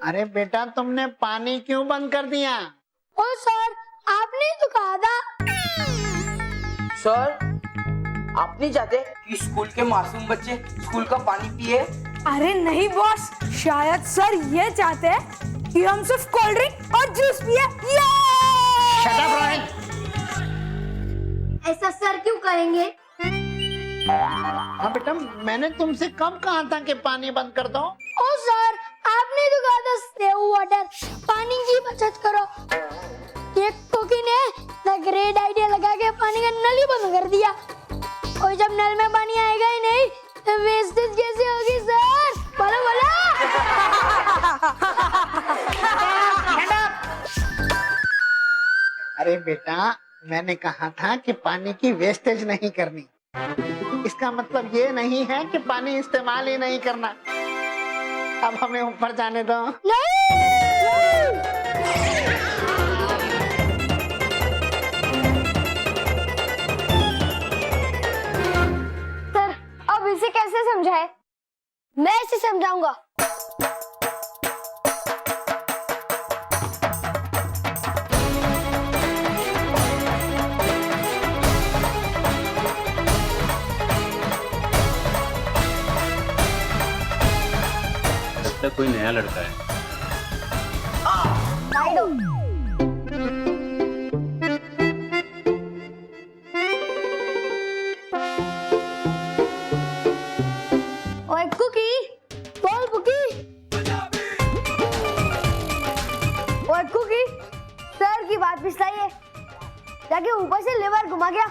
अरे बेटा तुमने पानी क्यों बंद कर दिया? ओ सर, आपने तो कहा था। सर, आप नहीं चाहते कि स्कूल के मासूम बच्चे स्कूल का पानी पिए? अरे नहीं बॉस, शायद सर ये चाहते हैं कि हम सिर्फ कोल्ड ड्रिंक और जूस पिए। Shut up Rohit. ऐसा सर क्यों करेंगे? हाँ बेटा, मैंने तुमसे कब कहा था कि पानी बंद कर दो? ओ सर, आपने तो कहा था सेव वाटर, पानी की बचत करो। ये कुकी ने द ग्रेट आइडिया लगा के पानी का नल ही बंद कर दिया। और जब नल में पानी आएगा ही नहीं तो वेस्टेज कैसे होगी सर? बोलो बोलो। अरे बेटा, मैंने कहा था कि पानी की वेस्टेज नहीं करनी। इसका मतलब ये नहीं है कि पानी इस्तेमाल ही नहीं करना। अब हमें ऊपर जाने दो। सर, अब इसे कैसे समझाए? मैं इसे समझाऊंगा। लगता है कोई नया लड़का है। ओए कुकी, बोल कुकी। ओए कुकी, सर की बात फिसलाइए। जाके ऊपर से लेवर घुमा गया,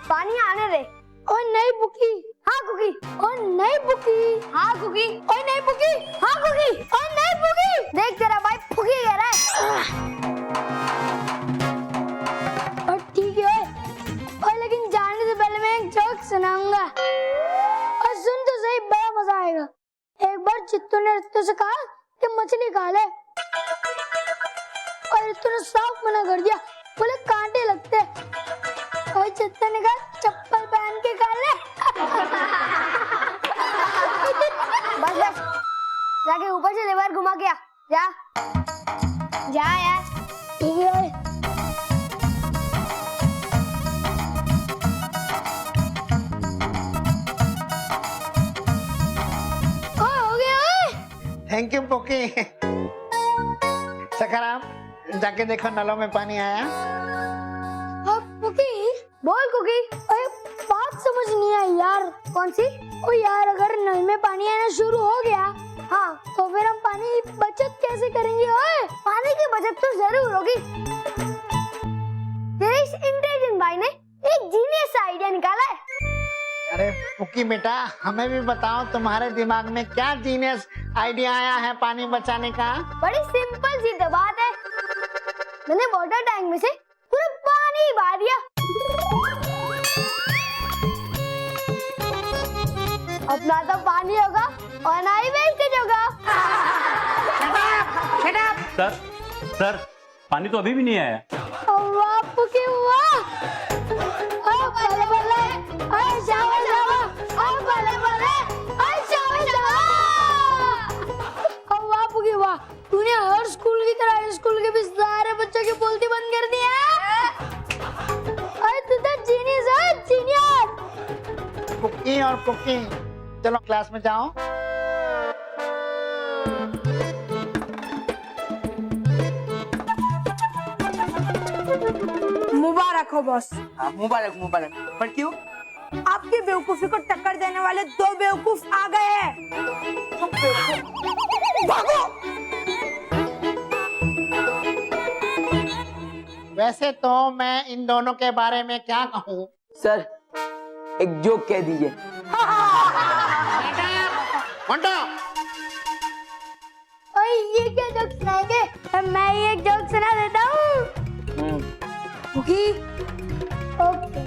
पानी आने दे। ओए नहीं बुकी, हाँ कुकी। ओए नहीं बुकी, हाँ कुकी। ओए नहीं बुकी, हाँ कुकी। ओए नहीं बुकी। देख तेरा भाई फुकी कह रहा है। और ठीक है। और लेकिन जाने से पहले मैं एक जोक सुनाऊंगा। और सुन तो सही, बड़ा मजा आएगा। एक बार चित्तू ने रित्तू से कहा कि मछली खा ले। और रित्तू ने साफ मना कर दिया, बोले कांटे लगते। और चित्तू ने कहा चप्पल पहन के खा ले। बस बस, जाके ऊपर से लेवर घुमा गया। जा जा यार। ठीक है। हो गया। Thank you poke. सखाराम, जाके देखो नलों में पानी आया। कुकी, बोल कुकी। अरे बात समझ नहीं आई यार। कौन सी? ओ यार, अगर नल में पानी आना शुरू हो गया, हाँ, तो फिर हम पानी की बचत कैसे करेंगे? ओए, पानी की बचत तो जरूर होगी। तेरे इस इंटेलिजेंट भाई ने एक जीनियस आइडिया निकाला है। अरे पुकी बेटा, हमें भी बताओ तुम्हारे दिमाग में क्या जीनियस आइडिया आया है पानी बचाने का? बड़ी सिंपल सी तो बात है। मैंने वाटर टैंक में से पूरा पानी बहा दिया। अपना तो पानी होगा और ना ही वेस्टेज होगा। सर, सर, पानी तो अभी भी नहीं आया। वाह पुकी वाह। बल्ले बल्ले, जावा जावा, बल्ले बल्ले, जावा जावा। वाह पुकी वाह, तूने हर स्कूल की तरह स्कूल के भी सारे बच्चों की बोलती बंद कर दी है। अरे तू तो जीनियस है, जीनियस। पुकी और पुकी, चलो क्लास में जाओ। मुबारक हो बॉस। मुबारक मुबारक। पर क्यों? आपकी बेवकूफी को टक्कर देने वाले दो बेवकूफ आ गए हैं। भागो। वैसे तो मैं इन दोनों के बारे में क्या कहूँ? सर, एक जोक कह दीजिए। ओए ये क्या जोक सुनाएंगे? मैं एक जोक सुना देता हूँ। Cookie, okay.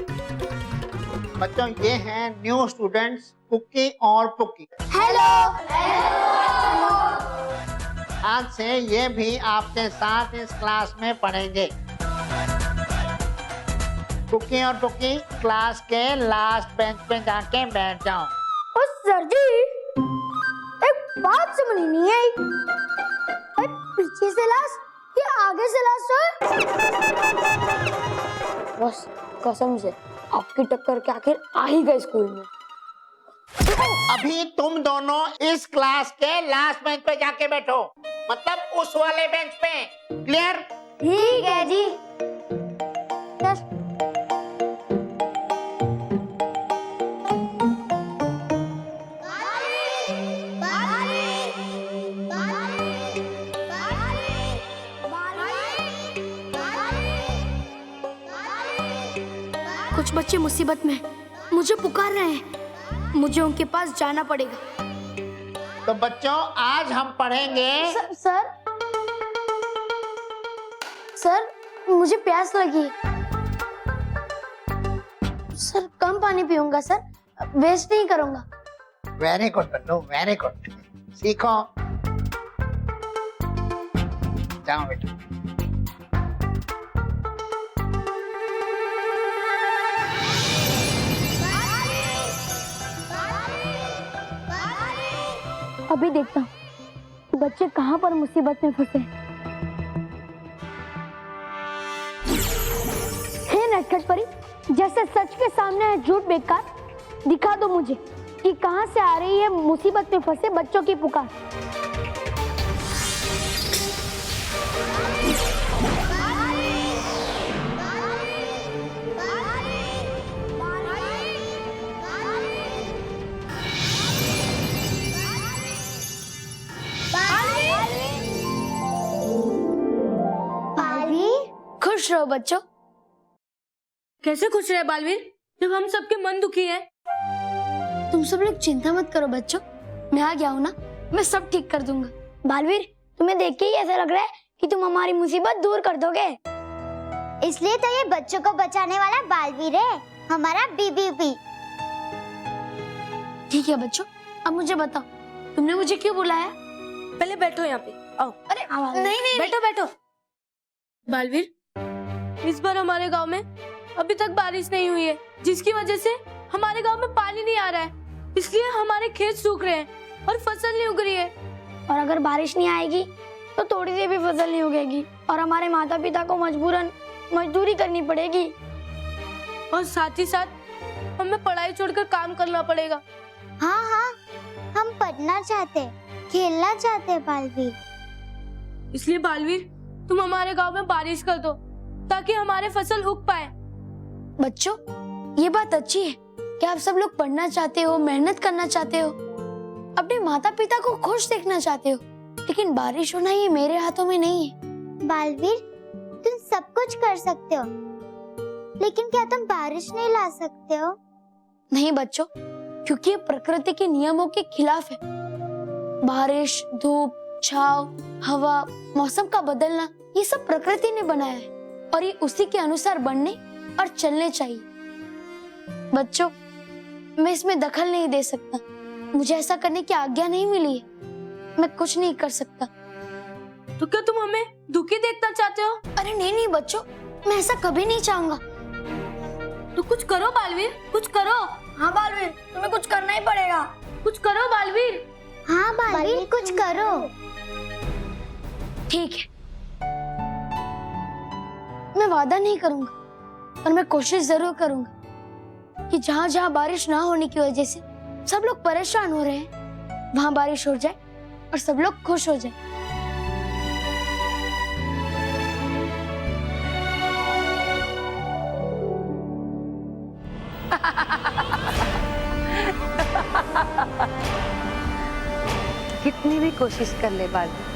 बच्चों, ये हैं न्यू स्टूडेंट्स पुकी और पुकी। हेलो। आज से ये भी आपके साथ इस क्लास में पढ़ेंगे। पुकी और पुकी, क्लास के लास्ट बेंच पे जाके बैठ जाओ। सर जी, एक बात समझ नहीं आई। पीछे से लास्ट या आगे से लास्ट है? बस कसम से आपकी टक्कर के आखिर आ ही गए स्कूल में। अभी तुम दोनों इस क्लास के लास्ट बेंच पे जाके बैठो, मतलब उस वाले बेंच पे। क्लियर? ठीक है जी। चल। कुछ बच्चे मुसीबत में हैं, मुझे पुकार रहे हैं, मुझे उनके पास जाना पड़ेगा। तो बच्चों आज हम पढ़ेंगे। सर मुझे प्यास लगी है। सर कम पानी पीऊंगा सर, वेस्ट नहीं करूंगा। वेरी गुड बन्नू, वेरी गुड। सीखो। जाओ बेटा। अभी देखता हूँ बच्चे कहाँ पर मुसीबत में फंसे। हे नटखट परी, जैसे सच के सामने है झूठ बेकार, दिखा दो मुझे कि कहाँ से आ रही है मुसीबत में फंसे बच्चों की पुकार। खुश रहो बच्चों। कैसे खुश रहे बालवीर जब हम सबके मन दुखी हैं? तुम सब लोग चिंता मत करो बच्चों, मैं आ गया हूँ ना, मैं सब ठीक कर दूंगा। बालवीर तुम्हें देख के ही ऐसा लग रहा है कि तुम हमारी मुसीबत दूर कर दोगे। इसलिए तो ये बच्चों को बचाने वाला बालवीर है, हमारा बीबीपी। ठीक है बच्चों, अब मुझे बताओ तुमने मुझे क्यों बुलाया? पहले बैठो यहाँ पे, आओ। अरे नहीं बैठो बैठो। बालवीर, इस बार हमारे गांव में अभी तक बारिश नहीं हुई है, जिसकी वजह से हमारे गांव में पानी नहीं आ रहा है, इसलिए हमारे खेत सूख रहे हैं और फसल नहीं उग रही है। और अगर बारिश नहीं आएगी तो थोड़ी सी भी फसल नहीं उगेगी और हमारे माता पिता को मजबूरन मजदूरी करनी पड़ेगी। और साथ ही साथ हमें पढ़ाई छोड़कर काम करना पड़ेगा। हाँ हाँ, हम पढ़ना चाहते, खेलना चाहते बालवीर। इसलिए बालवीर तुम हमारे गांव में बारिश कर दो ताकि हमारे फसल उग पाए। बच्चों ये बात अच्छी है कि आप सब लोग पढ़ना चाहते हो, मेहनत करना चाहते हो, अपने माता पिता को खुश देखना चाहते हो, लेकिन बारिश होना ये मेरे हाथों में नहीं है। बालवीर तुम सब कुछ कर सकते हो, लेकिन क्या तुम बारिश नहीं ला सकते हो? नहीं बच्चों, क्योंकि ये प्रकृति के नियमों के खिलाफ है। बारिश, धूप, छाव, हवा, मौसम का बदलना ये सब प्रकृति ने बनाया है और ये उसी के अनुसार बनने और चलने चाहिए। बच्चों मैं इसमें दखल नहीं दे सकता, मुझे ऐसा करने की आज्ञा नहीं मिली है, मैं कुछ नहीं कर सकता। तो क्या तुम हमें दुखी देखना चाहते हो? अरे नहीं बच्चों, मैं ऐसा कभी नहीं चाहूंगा। तो कुछ करो बालवीर, कुछ करो। हाँ बालवीर, तुम्हें कुछ करना ही पड़ेगा। कुछ करो बालवीर। हाँ बालवीर कुछ करो। ठीक है, मैं वादा नहीं करूंगा पर मैं कोशिश जरूर करूंगा कि जहाँ जहाँ बारिश ना होने की वजह से सब लोग परेशान हो रहे हैं, वहाँ बारिश हो जाए और सब लोग खुश हो जाए। कितनी भी कोशिश कर ले बालवीर,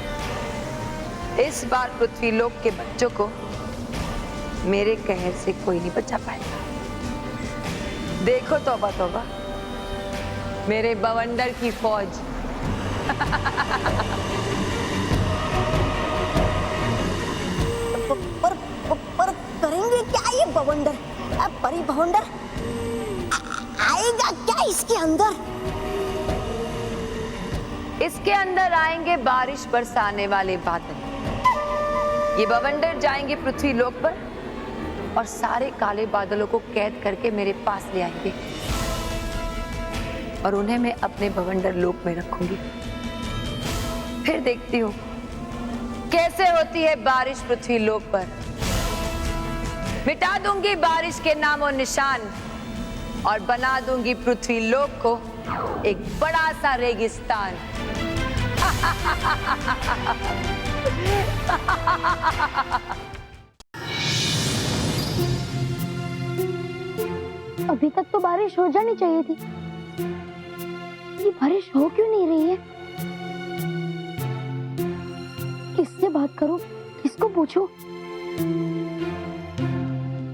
इस बार पृथ्वीलोक के बच्चों को मेरे कहर से कोई नहीं बचा पाएगा। देखो तौबा तौबा, मेरे बवंडर की फौज। पर करेंगे क्या ये बवंडर? परी बवंडर आएगा क्या इसके अंदर? इसके अंदर आएंगे बारिश बरसाने वाले बादल। ये बवंडर जाएंगे पृथ्वीलोक पर और सारे काले बादलों को कैद करके मेरे पास ले आएंगे और उन्हें मैं अपने बवंडर लोक में रखूंगी। फिर देखती हूँ कैसे होती है बारिश पृथ्वी लोक पर। मिटा दूंगी बारिश के नामो निशान और बना दूंगी पृथ्वी लोक को एक बड़ा सा रेगिस्तान। अभी तक तो बारिश हो जानी चाहिए थी, ये बारिश हो क्यों नहीं रही है? किससे बात करूं, किसको पूछूं?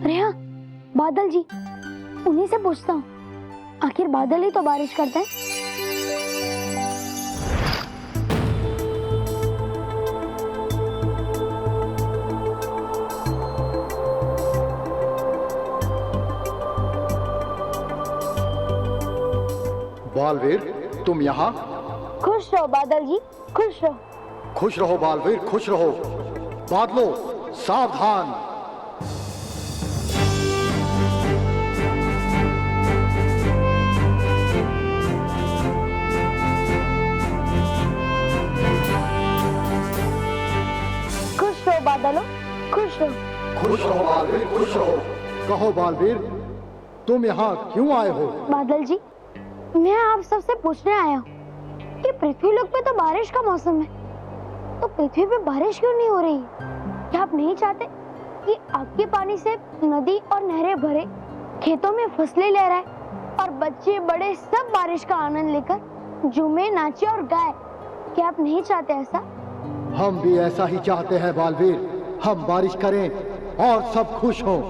अरे हाँ, बादल जी, उन्हीं से पूछता हूँ। आखिर बादल ही तो बारिश करते हैं। बालवीर, तुम यहाँ? खुश रहो बादल जी, खुश रहो। खुश रहो बालवीर, खुश रहो। बादलों, सावधान। खुश रहो बादलों, खुश रहो। खुश रहो बालवीर, खुश रहो। कहो बालवीर, तुम यहाँ क्यों आए हो? बादल जी, मैं आप सबसे पूछने आया हूँ कि पृथ्वी लोक पे तो बारिश का मौसम है, तो पृथ्वी पे बारिश क्यों नहीं हो रही? क्या आप नहीं चाहते कि आपके पानी से नदी और नहरें भरे, खेतों में फसलें लहराए और बच्चे बड़े सब बारिश का आनंद लेकर झूमे, नाचे और गाए? क्या आप नहीं चाहते ऐसा? हम भी ऐसा ही चाहते हैं बालवीर। हम बारिश करें और सब खुश हों,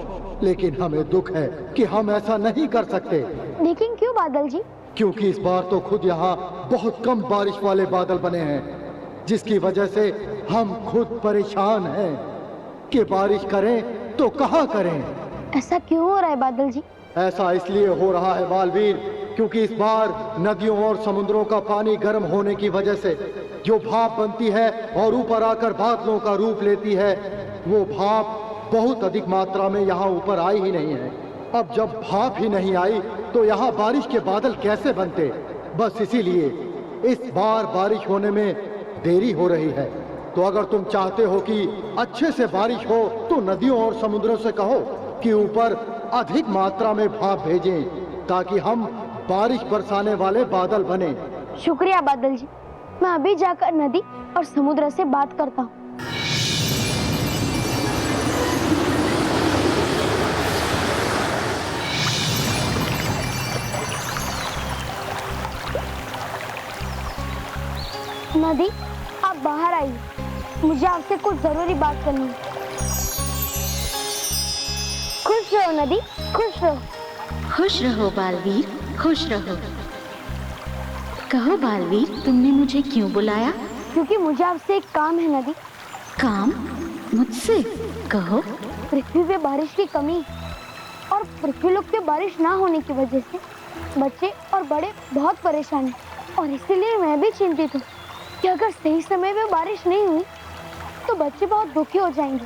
लेकिन हमें दुख है कि हम ऐसा नहीं कर सकते। लेकिन क्यों बादल जी? क्योंकि इस बार तो खुद यहाँ बहुत कम बारिश वाले बादल बने हैं, जिसकी वजह से हम खुद परेशान हैं कि बारिश करें तो कहाँ करें। ऐसा क्यों हो रहा है बादल जी? ऐसा इसलिए हो रहा है बालवीर, क्योंकि इस बार नदियों और समुद्रों का पानी गर्म होने की वजह से जो भाप बनती है और ऊपर आकर बादलों का रूप लेती है, वो भाप बहुत अधिक मात्रा में यहाँ ऊपर आई ही नहीं है। अब जब भाप ही नहीं आई तो यहाँ बारिश के बादल कैसे बनते? बस इसीलिए इस बार बारिश होने में देरी हो रही है। तो अगर तुम चाहते हो कि अच्छे से बारिश हो तो नदियों और समुद्रों से कहो कि ऊपर अधिक मात्रा में भाप भेजें, ताकि हम बारिश बरसाने वाले बादल बने। शुक्रिया बादल जी, मैं अभी जाकर नदी और समुद्र से बात करता हूँ। नदी, आप बाहर आइए, मुझे आपसे कुछ जरूरी बात करनी है। खुश रहो नदी, खुश रहो। खुश रहो बालवीर, खुश रहो। कहो बालवीर, तुमने मुझे क्यों बुलाया? क्योंकि मुझे आपसे एक काम है नदी। काम? मुझसे? कहो। पृथ्वी पे बारिश की कमी और पृथ्वी लोक पे बारिश ना होने की वजह से बच्चे और बड़े बहुत परेशान हैं, और इसीलिए मैं भी चिंतित हूँ कि अगर सही समय पे बारिश नहीं हुई तो बच्चे बहुत दुखी हो जाएंगे,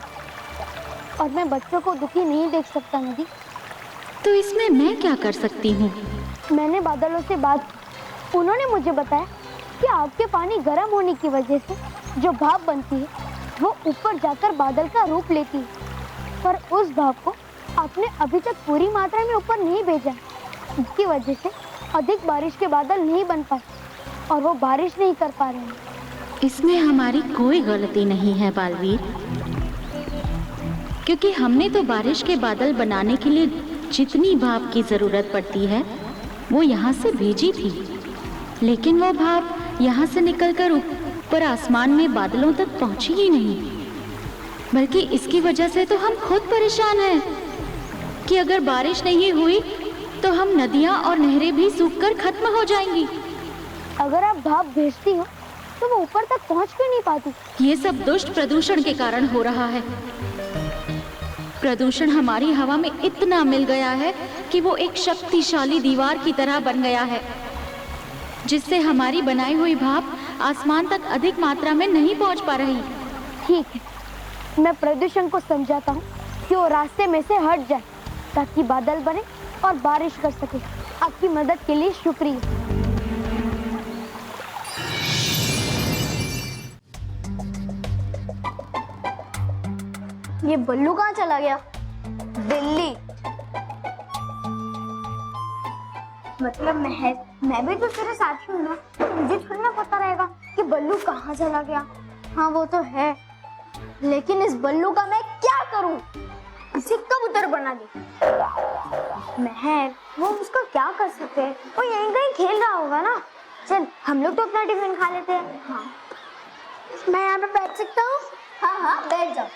और मैं बच्चों को दुखी नहीं देख सकता नदी। तो इसमें मैं क्या कर सकती हूँ? मैंने बादलों से बात की, उन्होंने मुझे बताया कि आपके पानी गर्म होने की वजह से जो भाप बनती है वो ऊपर जाकर बादल का रूप लेती है, पर उस भाप को आपने अभी तक पूरी मात्रा में ऊपर नहीं भेजा, जिसकी वजह से अधिक बारिश के बादल नहीं बन पाए और वो बारिश नहीं कर पा रहे हैं। इसमें हमारी कोई गलती नहीं है बालवीर, क्योंकि हमने तो बारिश के बादल बनाने के लिए जितनी भाप की जरूरत पड़ती है वो यहाँ से भेजी थी, लेकिन वो भाप यहाँ से निकलकर ऊपर आसमान में बादलों तक पहुँची ही नहीं, बल्कि इसकी वजह से तो हम खुद परेशान हैं कि अगर बारिश नहीं हुई तो हम नदियाँ और नहरें भी सूखकर खत्म हो जाएंगी। अगर आप भाप भेजती हो तो वो ऊपर तक पहुँच क्यों नहीं पाती? ये सब दुष्ट प्रदूषण के कारण हो रहा है। प्रदूषण हमारी हवा में इतना मिल गया है कि वो एक शक्तिशाली दीवार की तरह बन गया है, जिससे हमारी बनाई हुई भाप आसमान तक अधिक मात्रा में नहीं पहुंच पा रही। ठीक है, मैं प्रदूषण को समझाता हूँ कि वो रास्ते में से हट जाए ताकि बादल बने और बारिश कर सके। आपकी मदद के लिए शुक्रिया। ये बल्लू कहाँ चला गया? दिल्ली। मतलब मैं भी तो तेरे साथ ही हूँ ना, मुझे थोड़ी ना पता रहेगा कि बल्लू कहाँ चला गया। हाँ वो तो है, लेकिन इस बल्लू का मैं क्या करूँ? इसे कबूतर बना दे। महर, वो उसका क्या कर सकते हैं? वो यहीं कहीं खेल रहा होगा ना। चल हम लोग तो अपना टिफिन खा लेते हैं। हाँ मैं यहाँ पे बैठ सकता हूँ? हाँ हाँ बैठ जाओ।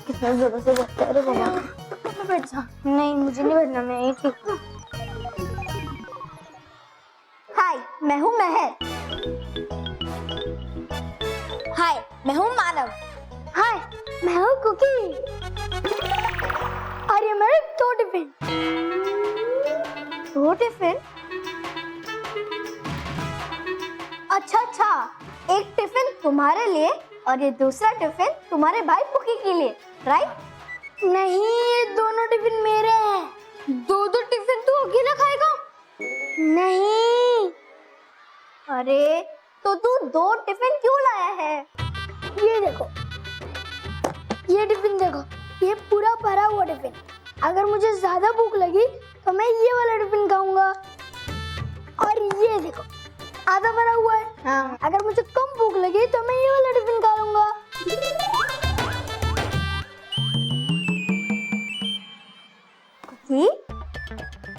कितना जोरों से बोलते हैं रे बाबा। बैठ जा। नहीं मुझे नहीं बैठना, मैं यहीं ठीक हूँ। हाय मैं हूँ महर। हाय मैं हूँ मानव। हाय मैं हूँ कुकी। और ये मेरे 2 टिफिन। 2 टिफिन? अच्छा, एक टिफिन तुम्हारे लिए और ये दूसरा टिफिन तुम्हारे भाई पुकी के लिए, राइट? नहीं, ये दोनों टिफिन मेरे हैं। 2 टिफिन तू अकेला खाएगा? नहीं। अरे तो तू 2 टिफिन क्यों लाया है? ये देखो, ये टिफिन देखो, ये पूरा भरा हुआ टिफिन। अगर मुझे ज्यादा भूख लगी तो मैं ये वाला टिफिन खाऊंगा। और ये देखो, आधा भरा हुआ है। हाँ। अगर मुझे कम भूख लगी तो मैं ये वाला टिफिन खा लूंगा।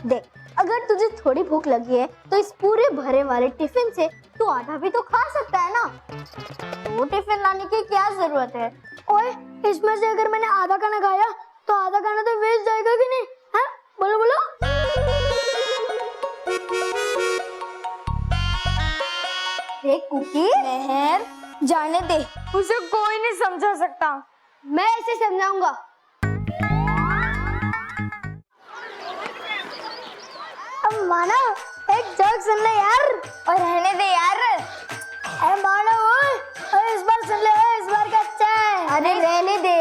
देख, अगर तुझे थोड़ी भूख लगी है तो इस पूरे भरे वाले टिफिन से तू आधा भी तो खा सकता है ना। वो टिफिन लाने की क्या जरूरत है? ओए, इसमें से अगर मैंने आधा खाना खाया तो आधा खाना तो वेस्ट जाएगा कि नहीं? हाँ बोलो बोलो। देख कुकी, महर, जाने दे, उसे कोई नहीं समझा सकता। मैं ऐसे समझाऊंगा। अब मानव, एक जोक सुन ले यार। और रहने दे यार। अरे मानव, अरे इस बार सुन ले, इस बार का अच्छा है। अरे रहने दे।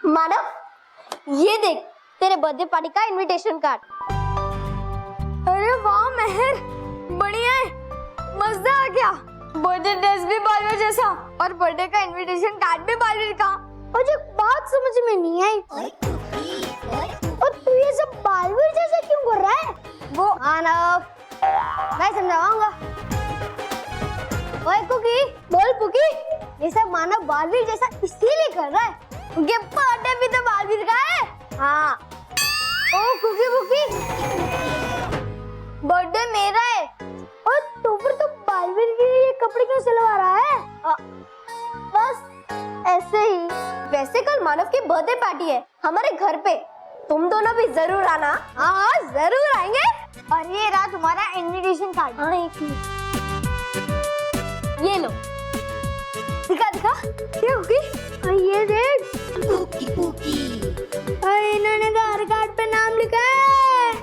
मानव, ये देख तेरे बर्थडे पार्टी का इनविटेशन कार्ड। अरे वाह महर, बढ़िया है, मजा आ गया। बर्थडे ड्रेस भी बालवीर जैसा और बर्थडे का इनविटेशन कार्ड भी बालवीर का। मुझे बात समझ में नहीं आई, और तू ये सब बालवीर जैसा क्यों कर रहा है? वो मानव, मैं समझाऊंगा। ओए कुकी, बोल कुकी, ये सब मानव बालवीर जैसा इसीलिए कर रहा है क्योंकि बर्थडे भी तो बालवीर का है। हाँ। ओ कुकी बुकी, बर्थडे मेरा है और तो फिर तो बालवीर के लिए कपड़े क्यों सिलवा रहा है? बस ऐसे ही। वैसे कल मानव की बर्थडे पार्टी है हमारे घर पे, तुम दोनों भी जरूर आना। हाँ जरूर आएंगे। और ये रहा तुम्हारा इनविटेशन कार्ड। हाँ एक मिनट, ये लो, दिखा दिखा। ये कुकी, ये देख कुकी कुकी, इन्होंने आधार कार्ड पे नाम लिखा है।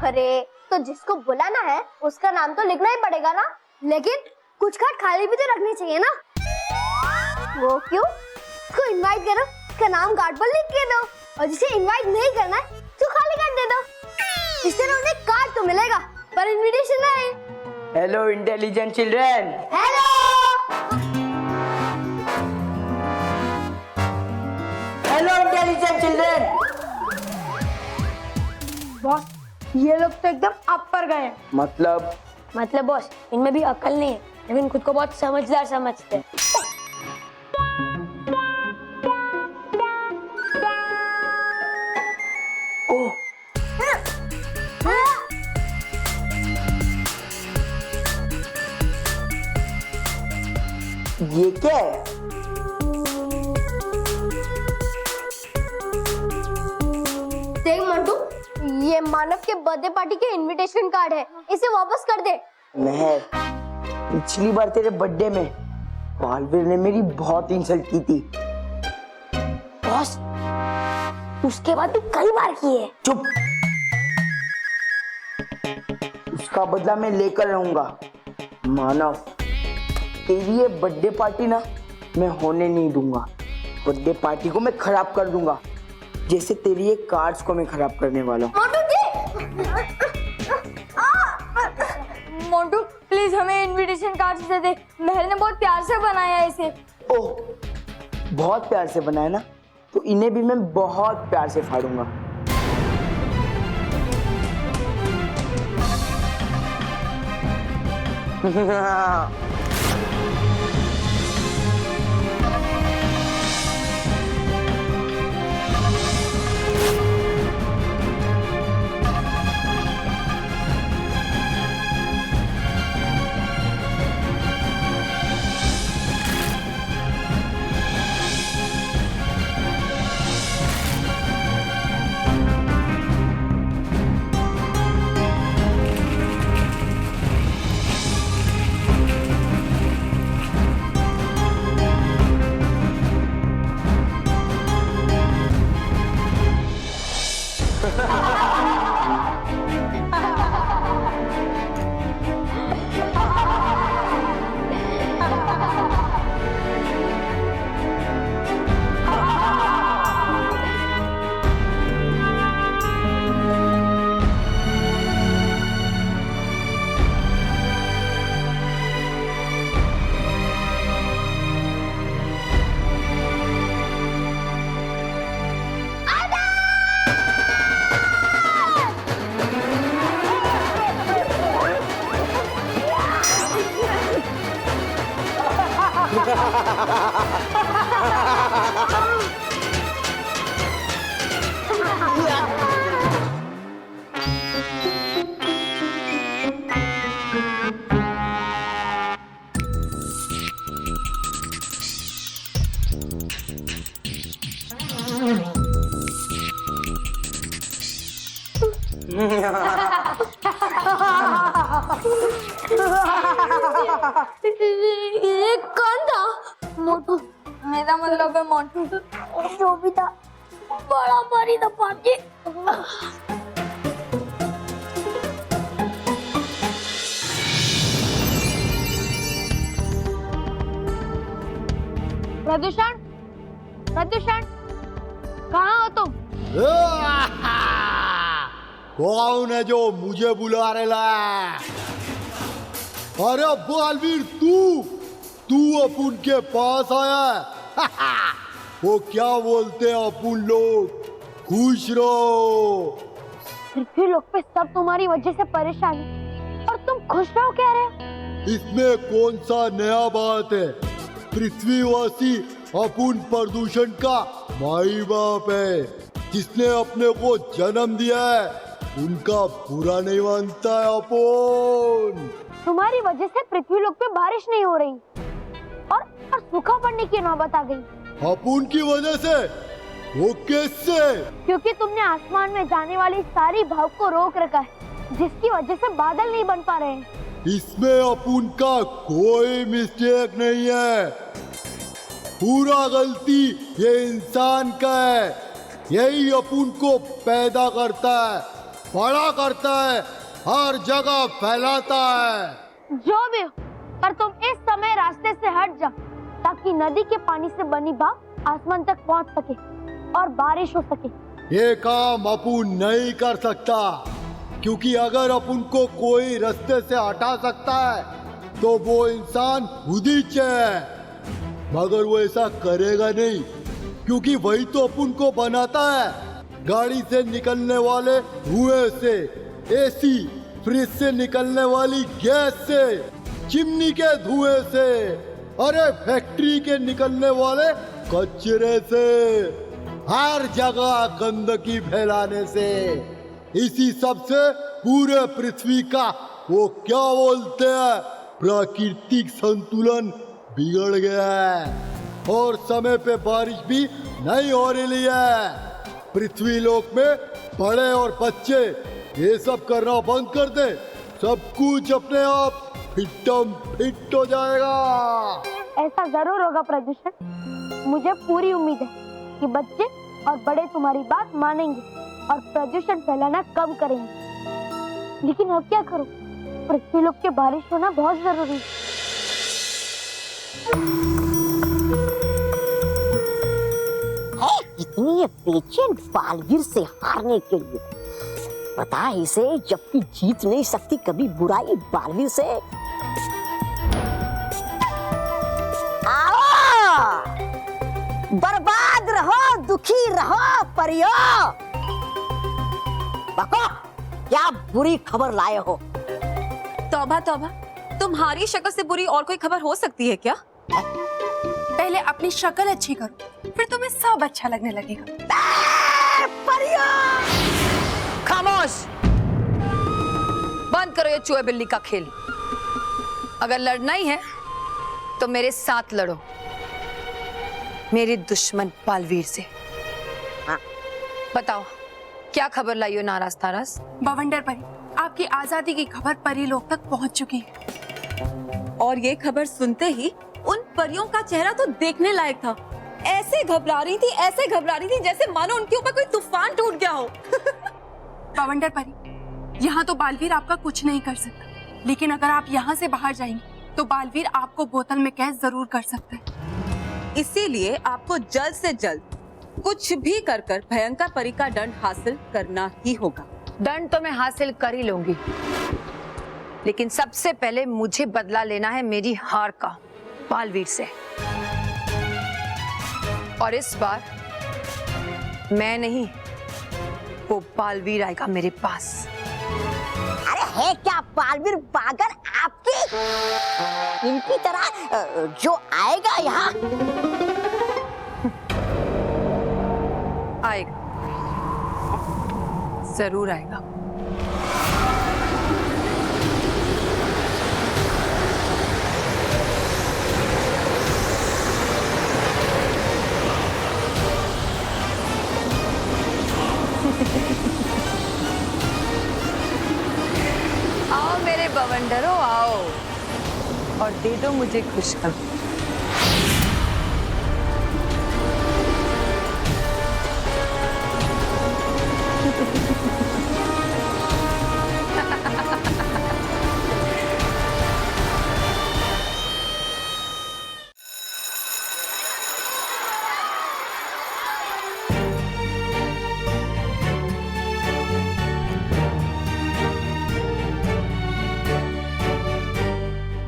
अरे तो जिसको बुलाना है उसका नाम तो लिखना ही पड़ेगा ना। लेकिन कुछ कार्ड खाली भी तो रखने चाहिए ना। वो क्यों? उसको इनवाइट करो, उसका नाम कार्ड पर लिख के दो, और जिसे इनवाइट नहीं करना है तो खाली कार्ड दे दो। इससे उन्हें कार्ड तो मिलेगा पर इनविटेशन नहीं। Hello intelligent children. Hello. Hello intelligent children. Boss, ये लोग तो एकदम अपर गए। मतलब बॉस, इनमें भी अकल नहीं है लेकिन खुद को बहुत समझदार समझते हैं। ओह, ये क्या है? देख मंटू, ये मानव के बर्थडे पार्टी के इनविटेशन कार्ड है, इसे वापस कर दे। महर, पिछली बार तेरे बर्थडे में बालवीर ने मेरी बहुत इंसल्ट की थी। बॉस, उसके बाद तू कई बार की है। चुप। उसका बदला मैं लेकर रहूंगा। मानव, तेरी ये बर्थडे पार्टी ना मैं होने नहीं दूंगा। बर्थडे पार्टी को मैं खराब कर दूंगा, जैसे तेरी ये कार्ड्स को मैं खराब करने वाला हूँ। मोटू प्लीज प्लीज हमें इनविटेशन कार्ड दे दे, महर ने बहुत प्यार से बनाया है इसे। ओह, बहुत प्यार से बनाया ना, तो इन्हें भी मैं बहुत प्यार से फाड़ूंगा। ये कौन था? मोटू। मेरा मतलब है मोटू। जो भी था, बड़ा भारी था पाजी। प्रदूषण, प्रदूषण, कहाँ हो तुम? कौन है जो मुझे बुला रहा है? अरे बालवीर, तू अपुन के पास आया। वो क्या बोलते हैं अपुन लोग, खुश रहो। पृथ्वी लोक पे सब तुम्हारी वजह से परेशान है और तुम खुश रहो कह रहे हो? इसमें कौन सा नया बात है? पृथ्वीवासी अपुन प्रदूषण का माई बाप है, जिसने अपने को जन्म दिया है। उनका बुरा नहीं मानता है अपुन। तुम्हारी वजह से पृथ्वी लोक पे बारिश नहीं हो रही और सूखा पड़ने की नौबत आ गई। अपुन की वजह से? वो कैसे? क्योंकि तुमने आसमान में जाने वाली सारी भाव को रोक रखा है, जिसकी वजह से बादल नहीं बन पा रहे हैं। इसमें अपुन का कोई मिस्टेक नहीं है, पूरा गलती ये इंसान का है। यही अपुन को पैदा करता है, बड़ा करता है, हर जगह फैलाता है। जो भी हो, पर तुम इस समय रास्ते से हट जाओ, ताकि नदी के पानी से बनी भाप आसमान तक पहुंच सके और बारिश हो सके। ये काम अपुन नहीं कर सकता, क्योंकि अगर अपुन को कोई रास्ते से हटा सकता है तो वो इंसान खुद ही है। मगर वो ऐसा करेगा नहीं, क्योंकि वही तो अपुन को बनाता है। गाड़ी से निकलने वाले धुएं से, एसी, फ्रिज से निकलने वाली गैस से, चिमनी के धुएं से, अरे फैक्ट्री के निकलने वाले कचरे से, हर जगह गंदगी फैलाने से। इसी सब से पूरे पृथ्वी का वो क्या बोलते हैं, प्राकृतिक संतुलन बिगड़ गया है और समय पे बारिश भी नहीं हो रही है। पृथ्वी लोक में बड़े और बच्चे ये सब करना बंद कर दे, सब कुछ अपने आप फिटम फिट हो जाएगा। ऐसा जरूर होगा प्रदूषण। मुझे पूरी उम्मीद है कि बच्चे और बड़े तुम्हारी बात मानेंगे और प्रदूषण फैलाना कम करेंगे। लेकिन अब क्या करो, पृथ्वी लोक के बारिश होना बहुत जरूरी है। इतनी पेशेंट बालवीर से हारने के लिए, पता है इसे जबकि जीत नहीं सकती कभी बुराई बालवीर से। बर्बाद रहो, दुखी रहो परियों। बको, क्या बुरी खबर लाए हो? तौबा तौबा, तुम्हारी शक्ल से बुरी और कोई खबर हो सकती है क्या? पहले अपनी शक्ल अच्छी करो, फिर तुम्हें सब अच्छा लगने लगेगा। खामोश, बंद करो ये चूहे बिल्ली का खेल। अगर लड़ना ही है तो मेरे साथ लड़ो, मेरे दुश्मन बालवीर से। बताओ क्या खबर लाई हो नाराज तारास? बवंडर परी, आपकी आजादी की खबर परी लोग तक पहुंच चुकी है। और ये खबर सुनते ही उन परियों का चेहरा तो देखने लायक था। ऐसे घबरा रही थी जैसे मानो उनके ऊपर कोई तूफान टूट गया हो। बवंडर परी, यहाँ तो बालवीर आपका कुछ नहीं कर सकता, लेकिन अगर आप यहाँ से बाहर जाएंगे तो बालवीर आपको बोतल में कैद जरूर कर सकता है। इसीलिए आपको जल्द से जल्द कुछ भी कर भयंकर परी का दंड हासिल करना ही होगा। दंड तो मैं हासिल कर ही लूंगी, लेकिन सबसे पहले मुझे बदला लेना है मेरी हार का बालवीर से। और इस बार मैं नहीं, वो बालवीर आएगा मेरे पास। अरे है क्या बालवीर पागल आपकी? इनकी तरह जो आएगा यहाँ। आएगा, जरूर आएगा। आओ मेरे बवंडरों, आओ और दे दो मुझे खुशखबरी।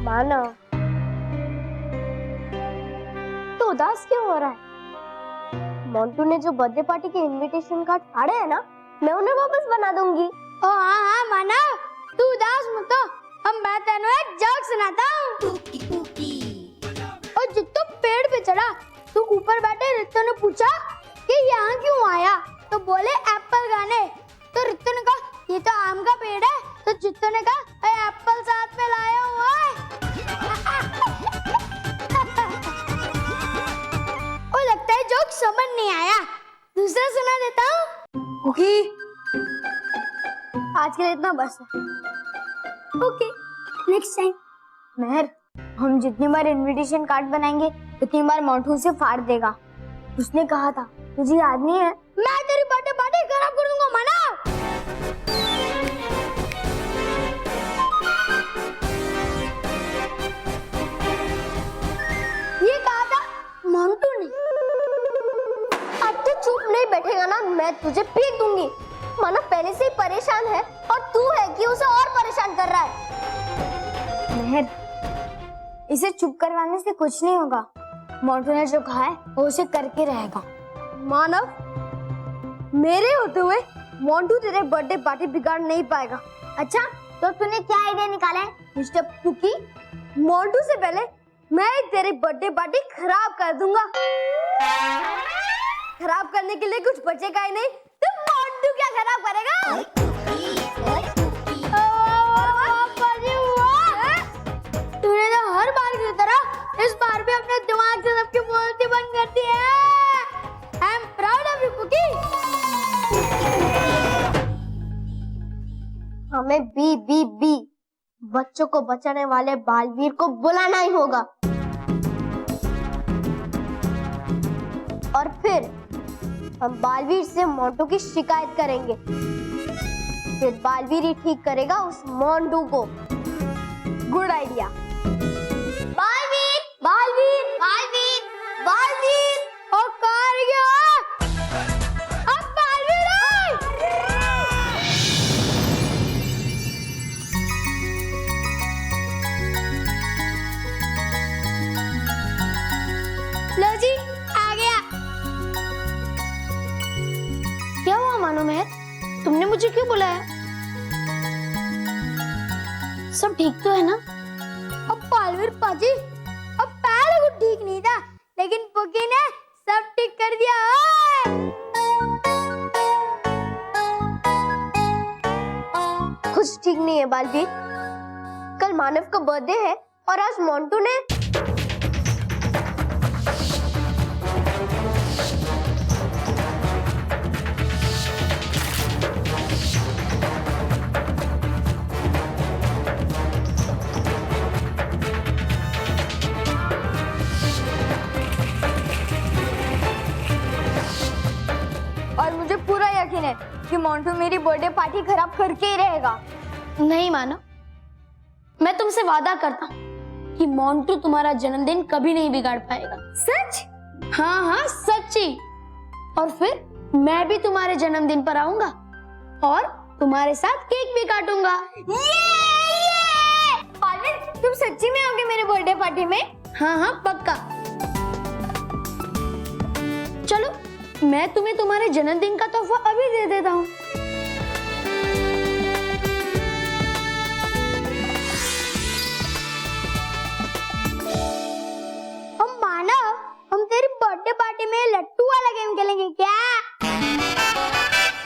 मानो तो उदास क्यों हो रहा है? मोंटू ने जो बर्थडे पार्टी के इनविटेशन कार्ड फाड़े हैं ना, मैं उन्हें वापस बना दूंगी। ओ हाँ हाँ मानो, तू उदास मत हो, हम बेहतर एक जोक सुनाता हूँ। और जित्तो पेड़ पे चढ़ा तो ऊपर बैठे रित्तो ने पूछा कि यहाँ क्यों आया, तो बोले एप्पल खाने। तो रित्तो ने कहा ये तो आम का पेड़ है, तो जित्तो ने कहा एप्पल साथ में लाया हुआ है। ओ लगता है जोक समझ नहीं आया, दूसरा सुना देता हूँ। आज के लिए इतना बस है। Okay, next time. मेहर, हम जितनी बार इनविटेशन कार्ड बनाएंगे उतनी बार मोंटू से फाड़ देगा। उसने कहा था, तुझे याद नहीं है? मैं तेरी बर्थडे पार्टी खराब कर दूंगा मना। ये कहा था मोंटू ने। अब तो चुप नहीं बैठेगा ना, मैं तुझे पीट दूंगी। माना पहले से ही परेशान है और तू है कि उसे और परेशान कर रहा है। मेहर, इसे चुप करवाने से कुछ नहीं होगा। मोंटू ने जो कहा है वो उसे करके रहेगा। मानव, मेरे होते हुए मोंटू तेरे बर्थडे पार्टी बिगाड़ नहीं पाएगा। अच्छा, तो तूने क्या आइडिया निकाला है मिस्टर पुकी? मोंटू से पहले मैं तेरी बर्थडे पार्टी खराब कर दूंगा। खराब करने के लिए कुछ बचेगा ही नहीं, तो मोंटू क्या खराब करेगा? तूने तो हर बार की तरह इस बार भी अपने दिमाग से सबकी बोलती बंद कर दी है। I am proud of you Cookie. हमें बी बच्चों को बचाने वाले बालवीर को बुलाना ही होगा, और फिर हम बालवीर से मोंटू की शिकायत करेंगे। फिर बालवीर ही ठीक करेगा उस मोंटू को। Good idea. बालवीर, बालवीर, बालवीर, बालवीर, ओ कार गया। अब बालवीर आए। लो जी, आ गया। मुझे क्यों बुलाया? सब ठीक तो है ना? अब बालवीर पाजी, अब पहले कुछ ठीक नहीं था, लेकिन पुकी ने सब ठीक कर दिया। कुछ ठीक नहीं है बालवीर। कल मानव का बर्थडे है और आज मोंटू ने है कि मोंटू मेरी बर्थडे पार्टी खराब करके ही रहेगा। नहीं मानो, मैं तुमसे वादा करता हूँ कि मोंटू तुम्हारा जन्मदिन कभी नहीं बिगाड़ पाएगा। सच? हाँ हाँ सच्ची। और फिर मैं भी तुम्हारे जन्मदिन पर आऊंगा और तुम्हारे साथ केक भी काटूंगा। पार्वती, तुम सच्ची में आओगे मेरे बर्थडे पार्टी में? हाँ हाँ पक्का। चलो मैं तुम्हें तुम्हारे जन्मदिन का तोहफा अभी दे देता हूँ। हम मानव, हम तेरी बर्थडे पार्टी में लट्टू वाला गेम खेलेंगे क्या?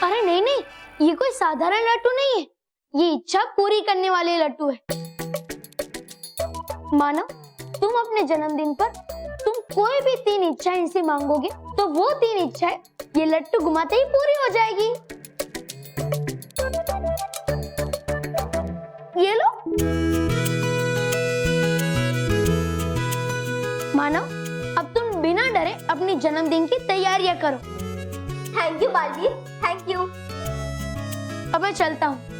अरे नहीं नहीं, ये कोई साधारण लट्टू नहीं है, ये इच्छा पूरी करने वाले लट्टू है। मानव, तुम अपने जन्मदिन पर तुम कोई भी 3 इच्छाएं इनसे मांगोगे तो वो 3 इच्छाएं ये लट्टू घुमाते ही पूरी हो जाएगी। ये लो। मानव, अब तुम बिना डरे अपनी जन्मदिन की तैयारियां करो। Thank you Baalveer, thank you. अब मैं चलता हूँ।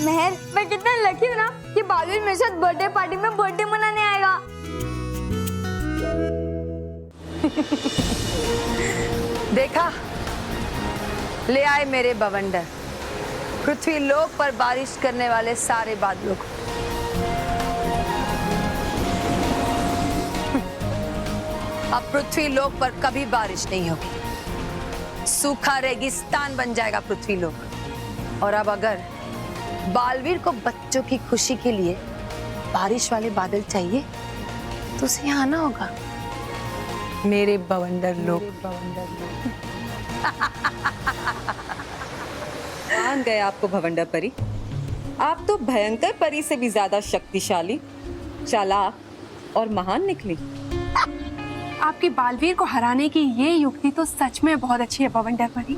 महर, मैं कितना लकी हूँ ना कि बालवीर मेरे साथ बर्थडे पार्टी में बर्थडे मनाने आएगा। देखा, ले आए मेरे बवंडर, पृथ्वी लोक पर बारिश करने वाले सारे बादलों को। अब पृथ्वी लोक पर कभी बारिश नहीं होगी, सूखा रेगिस्तान बन जाएगा पृथ्वी लोक। और अब अगर बालवीर को बच्चों की खुशी के लिए बारिश वाले बादल चाहिए तो उसे यहाँ आना होगा मेरे बवंडर लोक। मान गए आपको भवंडर परी, आप तो भयंकर परी से भी ज्यादा शक्तिशाली, चालाक और महान निकली। आपकी बालवीर को हराने की ये युक्ति तो सच में बहुत अच्छी है भवंडर परी।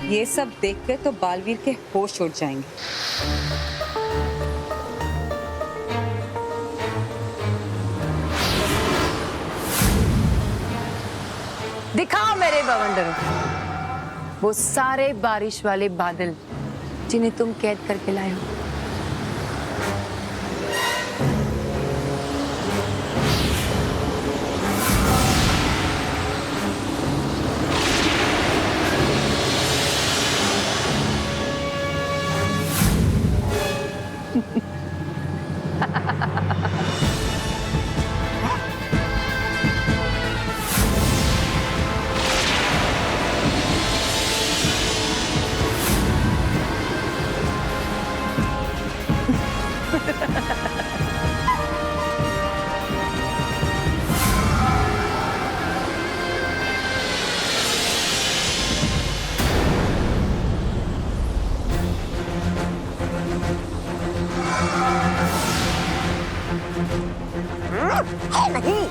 ये सब देखकर तो बालवीर के होश उड़ जाएंगे। दिखाओ मेरे बवंडरों वो सारे बारिश वाले बादल जिन्हें तुम कैद करके लाए हो। नहीं।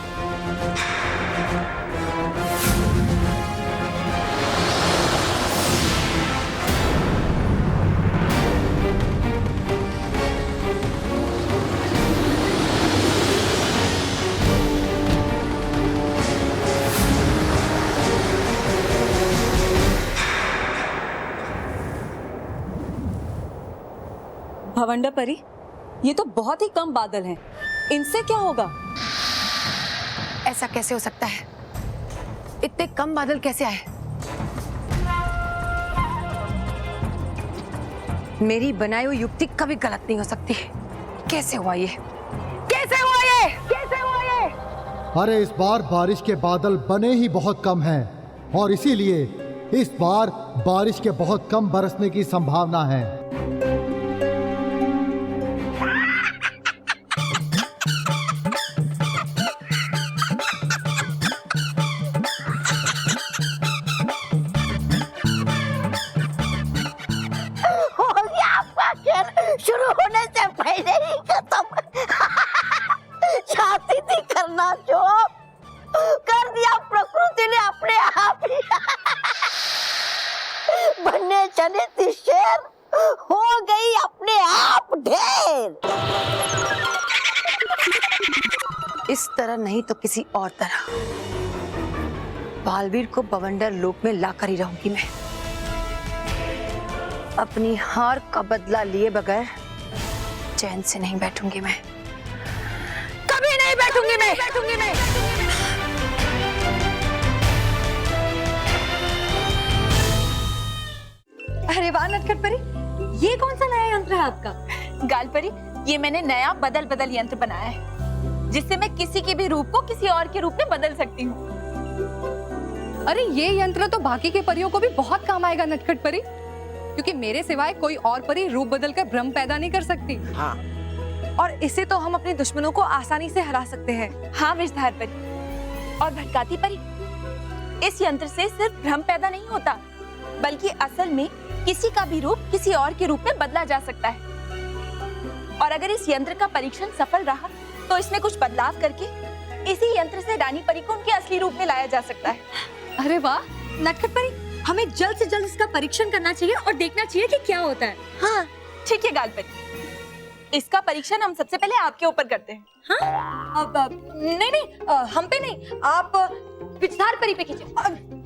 भवंडर परी, ये तो बहुत ही कम बादल हैं, इनसे क्या होगा? ऐसा कैसे हो सकता है? इतने कम बादल कैसे आए? मेरी बनाई हुई युक्ति कभी गलत नहीं हो सकती। कैसे हुआ ये? कैसे हुआ ये? कैसे हुआ ये? अरे इस बार बारिश के बादल बने ही बहुत कम हैं और इसीलिए इस बार बारिश के बहुत कम बरसने की संभावना है। हो गया आपका खेल शुरू होने से पहले ही खत्म। चाहती थी करना जो कर दिया प्रकृति ने अपने आप ही। बनने चली थी शेर, हो गई अपने आप ढेर। इस तरह नहीं तो किसी और तरह बालवीर को बवंडर लोक में लाकर ही रहूंगी मैं। अपनी हार का बदला लिए बगैर चैन से नहीं बैठूंगी मैं, कभी नहीं बैठूंगी मैं। अरे वाह नटखट परी, ये कौन सा नया यंत्र है आपका? गाल परी, ये मैंने नया बदल बदल यंत्र बनाया है, जिससे मैं किसी के भी रूप को किसी और के रूप में बदल सकती हूँ। अरे ये यंत्र तो बाकी के परियों को भी बहुत काम आएगा नटखट परी, क्योंकि मेरे सिवाय कोई और परी रूप बदलकर भ्रम पैदा नहीं कर सकती। हाँ। और इससे तो हम अपने दुश्मनों को आसानी से हरा सकते हैं। हाँ विषधार परी और भटकाती परी, इस यंत्र से सिर्फ भ्रम पैदा नहीं होता, बल्कि असल में किसी का भी रूप किसी और के रूप में बदला जा सकता है। और अगर इस यंत्र का परीक्षण सफल रहा तो इसमें कुछ बदलाव करके इसी यंत्र से रानी परी को उनके असली रूप में लाया जा सकता है। अरे वाह नटखट परी, हमें जल्द से जल्द इसका परीक्षण करना चाहिए और देखना चाहिए कि क्या होता है। हाँ ठीक है गाल परी, इसका परीक्षण हम सबसे पहले आपके ऊपर करते हैं। हाँ? अब नहीं, हम पे नहीं, आप विषधार परी पे कीजिए।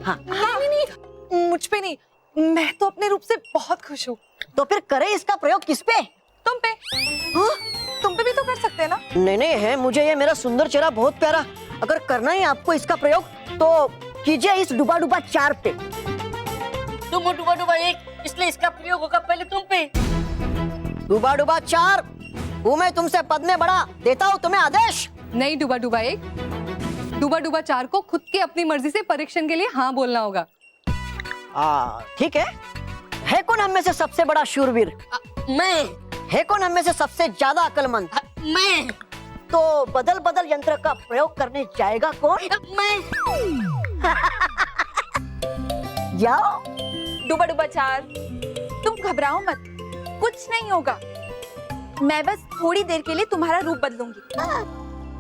हाँ। नहीं, मुझ पे नहीं, मैं तो अपने रूप से बहुत खुश हूँ। तो फिर करें इसका प्रयोग किस पे? तुम पे। हाँ? तुम पे भी तो कर सकते हैं ना? नहीं है, मुझे ये मेरा सुंदर चेहरा बहुत प्यारा। अगर करना है आपको इसका प्रयोग तो कीजिए इस डुबा डुबा 4 पे। तुम हो डुबा डुबा 1, इसलिए इसका प्रयोग होगा पहले तुम पे। डुबा डुबा 4 हूँ मैं तुमसे पद में बड़ा, देता हूँ तुम्हें आदेश। नहीं डुबा डुबा 1, डुबा डुबा 4 को खुद की अपनी मर्जी से परीक्षण के लिए हाँ बोलना होगा। ठीक है कौन हम में से सबसे बड़ा शूरवीर? मैं। है कौन हम में से सबसे ज्यादा अक्लमंद? मैं। तो बदल बदल यंत्र का प्रयोग करने जाएगा कौन? मैं। जाओ। डुबा डुबा 4, तुम घबराओ मत, कुछ नहीं होगा। मैं बस थोड़ी देर के लिए तुम्हारा रूप बदलूंगी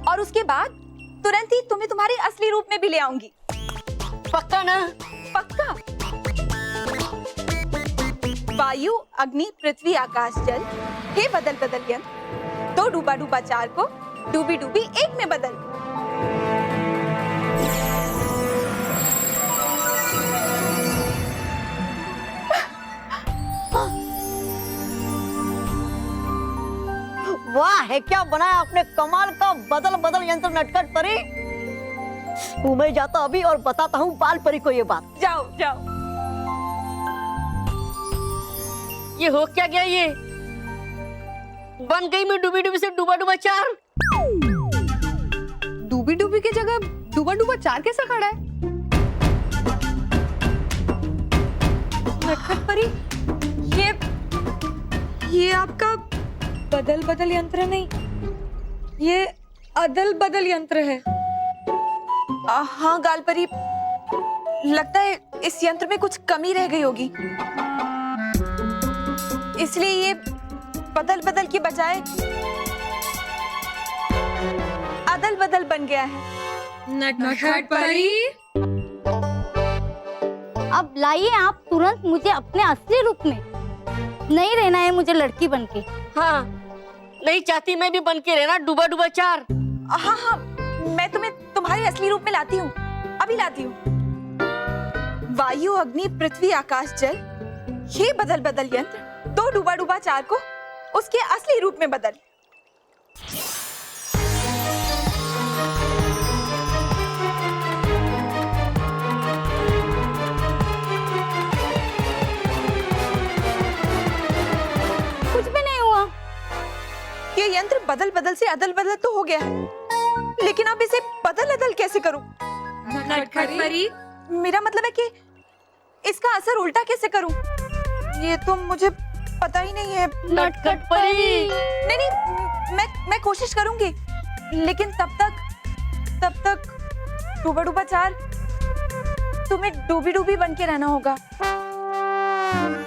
और उसके बाद तुरंत ही तुम्हें तुम्हारे असली रूप में भी ले आऊंगी। पक्का ना? पक्का। वायु अग्नि पृथ्वी आकाश जल, हे बदल बदल यंत्र, तो डूबा डूबा 4 को डूबी डूबी 1 में बदल। वाह, है क्या बनाया आपने कमाल का बदल बदल यंत्र नटखट परी। मैं जाता अभी और बताता हूँ बाल परी को ये बात। जाओ जाओ। ये हो क्या गया? ये बन गई मैं डूबी डूबी से डूबा डूबा 4। डूबी डूबी की जगह डूबा डूबा 4 कैसा खड़ा है? नटखट परी, ये आपका बदल बदल यंत्र नहीं, ये अदल बदल यंत्र है। हाँ गाल परी, लगता है इस यंत्र में कुछ कमी रह गई होगी, इसलिए ये बदल बदल के बजाय अदल बदल बन गया है। नटखट परी, अब लाइए आप तुरंत मुझे अपने असली रूप में। नहीं रहना है मुझे लड़की बनके। हाँ, नहीं चाहती मैं भी बन के रहना डूबा डूबा 4। हाँ हाँ, मैं तुम्हें तुम्हारे असली रूप में लाती हूँ, अभी लाती हूँ। वायु अग्नि पृथ्वी आकाश जल, ये बदल बदल यंत्र तो डूबा डूबा 4 को उसके असली रूप में बदल। कुछ भी नहीं हुआ। ये यंत्र बदल बदल से अदल बदल तो हो गया है, लेकिन अब इसे बदल अदल कैसे करूं? नटखट परी, मेरा मतलब है कि इसका असर उल्टा कैसे करूं? ये तो मुझे पता ही नहीं है। नटखट परी। नहीं नहीं, मैं कोशिश करूंगी, लेकिन तब तक डूबा डूबा 4 तुम्हें डूबी डूबी बन के रहना होगा,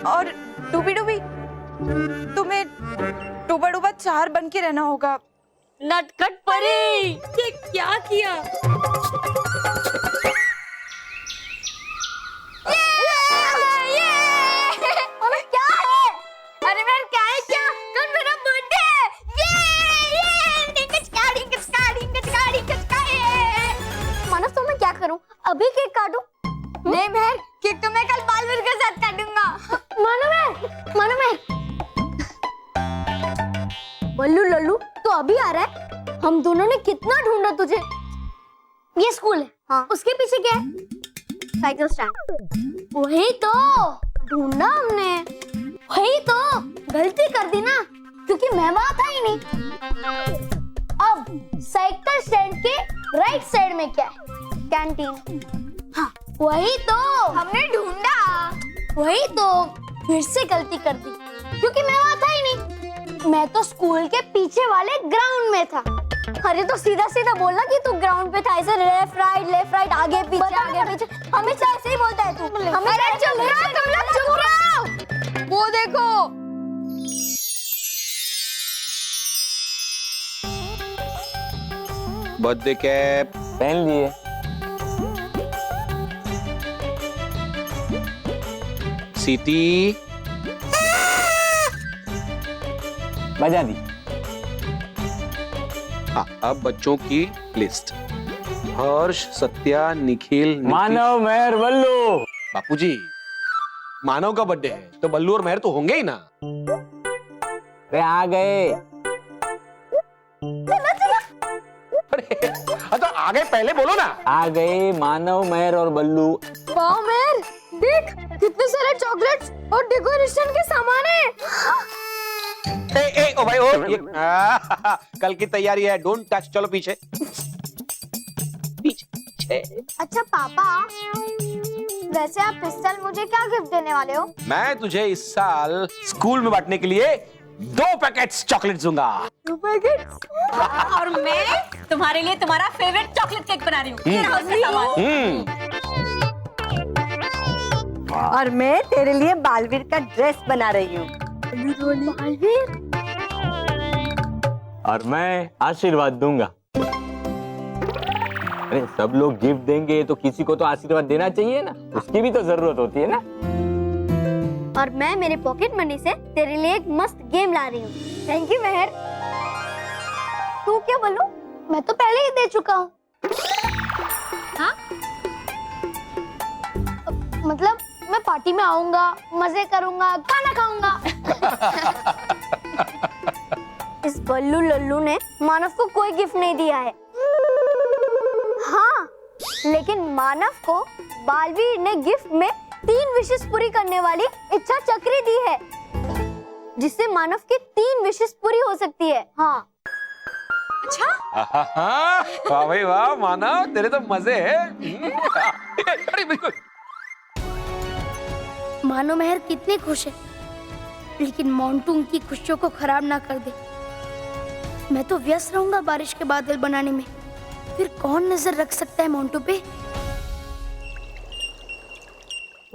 और डूबी डूबी तुम्हें डूबा डूबा 4 बन के रहना होगा। नटखट परी, ये क्या किया? क्या है? अरे मैं क्या है क्या? कल मेरा बर्थडे है। मानव तो मैं क्या करूं? अभी केक काटूं? नहीं बहन, केक तो मैं कल बालवीर के साथ काटूंगा। मानो मैं बल्लू लल्लू तो अभी आ रहा है? हम दोनों ने कितना ढूंढा तुझे। ये स्कूल है, हाँ। उसके पीछे क्या है? Cycle stand. वही तो ढूंढा हमने। वही तो गलती कर दी ना, क्योंकि मैं वहां था ही नहीं। अब साइकिल स्टैंड के राइट साइड में क्या है? कैंटीन। हाँ वही तो हमने ढूंढा। वही तो फिर से गलती कर दी, क्योंकि मैं वहां था ही नहीं। मैं तो स्कूल के पीछे वाले ग्राउंड में था। अरे तो सीधा सीधा बोलना कि तू ग्राउंड पे था। ऐसे लेफ्ट राइट आगे पीछे हमेशा ऐसे ही बोलता है तू। हमेशा चुप रहो, तुम लोग चुप रहो। वो देखो, बर्थडे कैप पहन लिए। सीटी बजा दी। हाँ, अब बच्चों की लिस्ट। हर्ष, सत्या, निखिल, नीतीश। मानव, मेहर, बल्लू। बापूजी, मानव का बर्थडे है तो बल्लू और मेहर तो होंगे ही ना। अरे आ गए। अरे तो आ गए, पहले बोलो ना। आ गए मानव, मेहर और बल्लू। वाह मेहर, देख कितने सारे चॉकलेट्स और डेकोरेशन के सामान है। ए, ओ भाई, ओ ये कल की तैयारी है, डोंट टच। चलो पीछे। अच्छा पापा, वैसे आप इस साल मुझे क्या गिफ्ट देने वाले हो? मैं तुझे इस साल स्कूल में बांटने के लिए 2 पैकेट्स चॉकलेट दूंगा। 2 पैकेट्स? और मैं तुम्हारे लिए तुम्हारा फेवरेट चॉकलेट केक बना रही हूँ। ये रहा उसका सामान। और मैं तेरे लिए बालवीर का ड्रेस बना रही हूँ। बालवीर? और मैं आशीर्वाद दूंगा। अरे सब लोग गिफ्ट देंगे तो किसी को तो आशीर्वाद देना चाहिए ना, उसकी भी तो जरूरत होती है ना। और मैं मेरे पॉकेट मनी से तेरे लिए एक मस्त गेम ला रही हूँ। थैंक यू मेहर। तू क्या बोलूं? मैं तो पहले ही दे चुका हूँ। हाँ? मतलब मैं पार्टी में आऊंगा, मजे करूंगा, खाना खाऊंगा। इस बल्लू लल्लू ने मानव को कोई गिफ्ट नहीं दिया है। हाँ, लेकिन मानव को बालवीर ने गिफ्ट में 3 विशेष पूरी करने वाली इच्छा चक्री दी है, जिससे मानव की 3 विशेष पूरी हो सकती है। हाँ। अच्छा? वाह भाई वाह मानव, तेरे तो मजे है। अरे बिल्कुल। मानो मेहर कितने खुश है, लेकिन मोंटू उनकी खुशियों को खराब ना कर दे। मैं तो व्यस्त रहूंगा बारिश के बादल बनाने में, फिर कौन नजर रख सकता है मोंटू पे?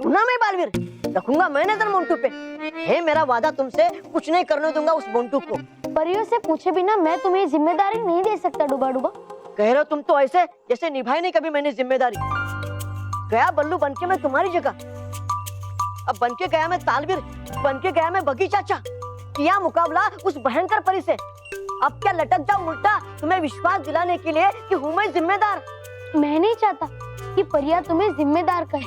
ना मैं बालवीर, रखूंगा मैं नजर मोंटू पे। है मेरा वादा, तुमसे कुछ नहीं करने दूंगा उस मोंटू को। परियों से पूछे बिना मैं तुम्हें जिम्मेदारी नहीं दे सकता डूबा डूबा। कह रहे हो तुम तो ऐसे जैसे निभाई नहीं कभी मैंने जिम्मेदारी। गया बल्लू बनके मैं तुम्हारी जगह, अब बनके गया मैं तालवीर, बनके गया मैं बगी चाचा। किया मुकाबला उस भयंकर परी से। अब क्या लटक जाऊं उल्टा तुम्हें विश्वास दिलाने के लिए कि हूँ मैं जिम्मेदार। मैं नहीं चाहता कि परिया तुम्हें जिम्मेदार कहे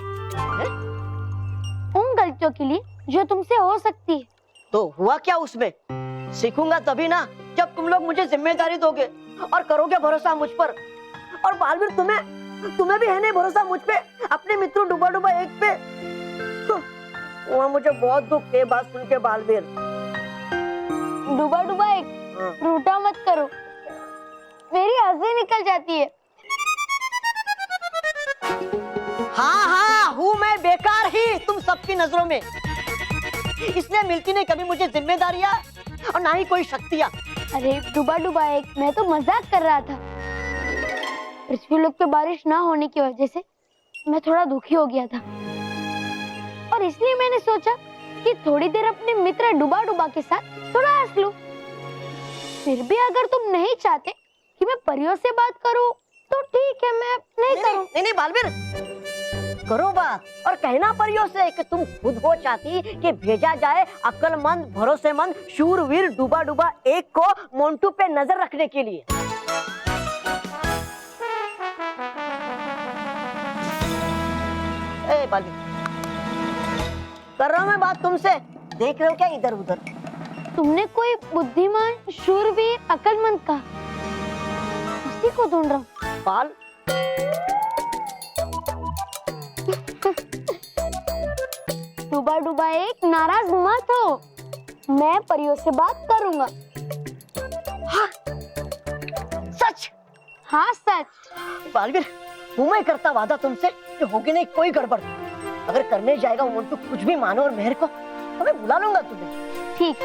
उन गलतियों के लिए जो तुमसे हो सकती है। तो हुआ क्या उसमें? सीखूंगा तभी ना जब तुम लोग मुझे जिम्मेदारी दोगे और करोगे भरोसा मुझ पर। और बालवीर तुम्हें भी है नहीं भरोसा मुझ पे, अपने मित्रों डूबा डूबा एक पे। वहाँ मुझे बहुत दुख है बात सुन के बालवीर। डूबा डूबा एक, रूठा मत करो। मेरी हंसी निकल जाती है। हाँ हाँ, हूँ मैं बेकार ही तुम सबकी नजरों में, इसलिए मिलती नहीं कभी मुझे जिम्मेदारियाँ और ना ही कोई शक्तियाँ। अरे डूबा डूबा एक, मैं तो मजाक कर रहा था। पृथ्वी लोक पे बारिश ना होने की वजह से मैं थोड़ा दुखी हो गया था और इसलिए मैंने सोचा कि थोड़ी देर अपने मित्र डूबा डूबा के साथ थोड़ा हंस लूं। फिर भी अगर तुम नहीं चाहते कि मैं परियों से बात करूं तो ठीक है, मैं नहीं करूं। नहीं बालवीर, करो बात और कहना परियों से कि तुम खुद हो चाहती कि भेजा जाए अक्लमंद, भरोसेमंद, शूरवीर डूबा डूबा एक को मोंटू पे नजर रखने के लिए। ए बालवीर, कर रहा हूं मैं बात तुमसे, देख रहे हो क्या इधर उधर? तुमने कोई बुद्धिमान, शूरवीर, अक्लमंद कहा, उसी को ढूंढ रहा हूँ। बाल डूबा डूबा एक, नाराज मत हो, मैं परियों से बात करूंगा। हाँ, सच? हाँ सच। बालवीर, मैं करता वादा तुमसे कि होगी नहीं कोई गड़बड़। अगर करने जाएगा मोंटू कुछ भी मानो और मेहर को, तो मैं बुला लूंगा तुम्हें। ठीक।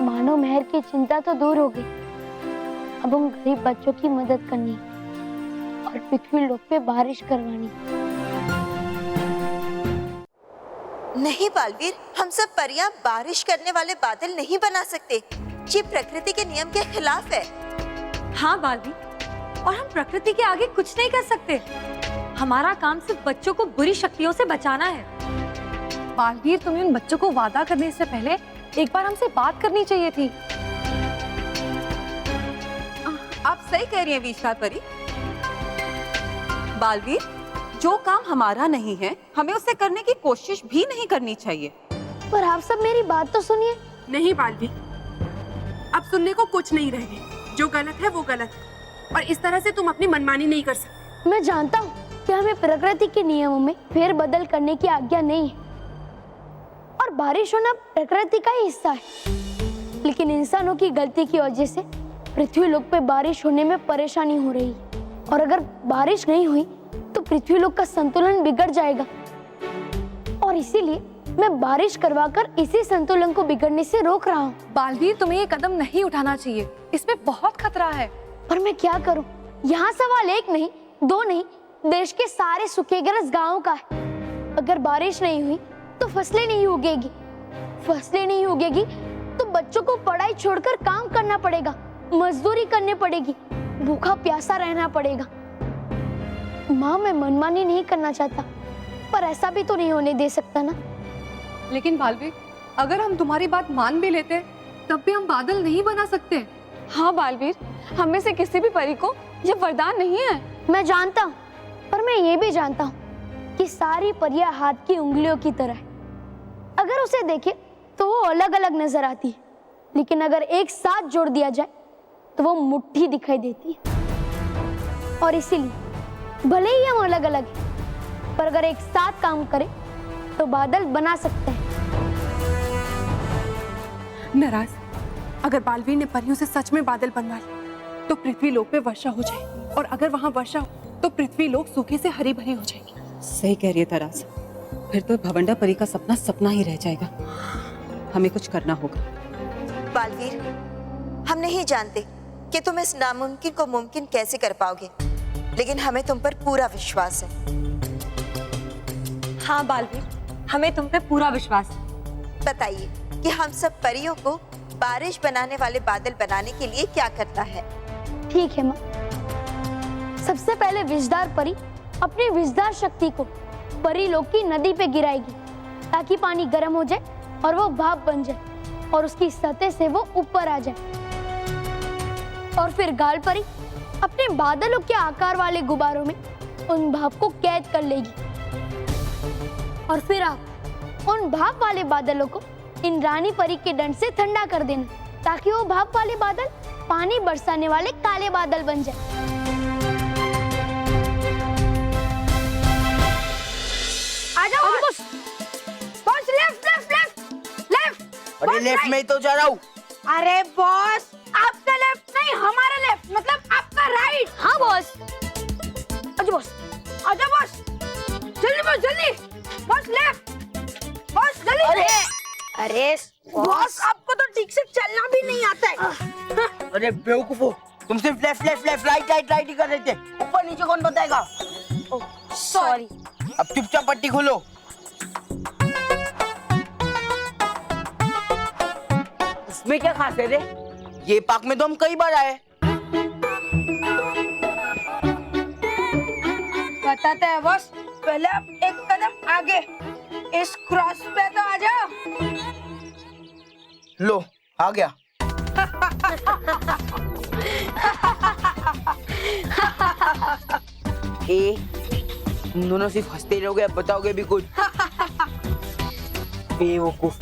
मानो मेहर की चिंता तो दूर हो गई, अब उन गरीब बच्चों की मदद करनी और पृथ्वी लोक पे बारिश करवानी। नहीं बालवीर, हम सब परियां बारिश करने वाले बादल नहीं बना सकते, ये प्रकृति के नियम के खिलाफ है। हाँ बालवीर, और हम प्रकृति के आगे कुछ नहीं कर सकते। हमारा काम सिर्फ बच्चों को बुरी शक्तियों से बचाना है। बालवीर, तुम्हें उन बच्चों को वादा करने से पहले एक बार हमसे बात करनी चाहिए थी। आप सही कह रही हैं विशाल परी। बालवीर, जो काम हमारा नहीं है हमें उसे करने की कोशिश भी नहीं करनी चाहिए। पर आप सब मेरी बात तो सुनिए। नहीं बालवीर, अब सुनने को कुछ नहीं रह गया, जो गलत है वो गलत है और इस तरह से तुम अपनी मनमानी नहीं कर सकते। मैं जानता हूँ कि हमें प्रकृति के नियमों में फेरबदल करने की आज्ञा नहीं है और बारिश होना प्रकृति का ही हिस्सा है, लेकिन इंसानों की गलती की वजह से पृथ्वी लोक पे बारिश होने में परेशानी हो रही है और अगर बारिश नहीं हुई तो पृथ्वी लोक का संतुलन बिगड़ जाएगा और इसीलिए मैं बारिश करवाकर इसी संतुलन को बिगड़ने से रोक रहा हूँ। बालवीर, तुम्हें ये कदम नहीं उठाना चाहिए, इसमें बहुत खतरा है। पर मैं क्या करूं? यहाँ सवाल एक नहीं, दो नहीं, देश के सारे सूखेग्रस्त गांवों का है। अगर बारिश नहीं हुई तो फसलें नहीं उगेगी, फसलें नहीं उगेगी तो बच्चों को पढ़ाई छोड़कर काम करना पड़ेगा, मजदूरी करनी पड़ेगी, भूखा प्यासा रहना पड़ेगा। माँ, मैं मनमानी नहीं करना चाहता, पर ऐसा भी तो नहीं होने दे सकता ना। लेकिन बालवीर, अगर हम तुम्हारी बात मान भी लेते तब भी हम बादल नहीं बना सकते। हाँ बालवीर, हम में से किसी भी परी को ये वरदान नहीं है। मैं जानता हूँ, पर मैं ये भी जानता हूँ कि सारी परियां हाथ की उंगलियों की तरह है। अगर उसे देखे तो वो अलग अलग नजर आती है, लेकिन अगर एक साथ जोड़ दिया जाए तो वो मुट्ठी दिखाई देती है। और इसीलिए भले ही हम अलग अलग हैं, पर अगर एक साथ काम करें तो बादल बना सकते हैं। नाराज, अगर बालवीर ने परियों से सच में बादल बनवा लिए तो पृथ्वी लोक पे वर्षा हो जाएगी और अगर वहाँ वर्षा हो तो पृथ्वी लोक सूखे से हरी भरी हो जाएगी। सही कह रही है तरास, फिर तो भवंडा परी का सपना सपना ही रह जाएगा। हमें कुछ करना होगा। बालवीर, हम नहीं जानते कि तुम इस नामुमकिन को मुमकिन कैसे कर पाओगे, लेकिन हमें तुम पर पूरा विश्वास है। हाँ बालवीर, हमें तुम पे पूरा विश्वास है। बताइए कि हम सब परियों को बारिश बनाने वाले बादल बनाने के लिए क्या करना है? ठीक है माँ। सबसे पहले विषधार परी अपनी विषधार शक्ति को परी लोक की नदी पे गिराएगी ताकि पानी गर्म हो जाए और वो भाप बन जाए और उसकी सतह से वो ऊपर आ जाए। और फिर गाल परी अपने बादलों के आकार वाले गुब्बारों में उन भाप को कैद कर लेगी और फिर आप उन भाप वाले बादलों को इन रानी परी के दंड से ठंडा कर देना ताकि वो भाप वाले बादल पानी बरसाने वाले काले बादल बन जाए। आ जाओ। Left left left left. अरे लेफ्ट में ही तो जा रहा हूँ। अरे बॉस, आपका लेफ्ट नहीं हमारा लेफ्ट, मतलब आपका राइट। हाँ बॉस। अच्छा बॉस, आजा बॉस, जल्दी बॉस, जल्दी बॉस, लेफ्ट बॉस, जल्दी। अरे बॉस, आपको तो ठीक से चलना भी नहीं आता है। अरे बेवकूफो, तुम सिर्फ left left left right right right ही कर रहे थे, ऊपर नीचे कौन बताएगा? सॉरी। अब चुपचाप पट्टी खोलो। इसमें क्या खास है रे? ये पार्क में तो हम कई बार आए। बताते हैं बॉस, पहले आप एक कदम आगे, इस क्रॉस पे तो आ जाओ। लो आ गया। तुम दोनों सिर्फ हंसते रहोगे, बताओगे भी कुछ? बेवकूफ।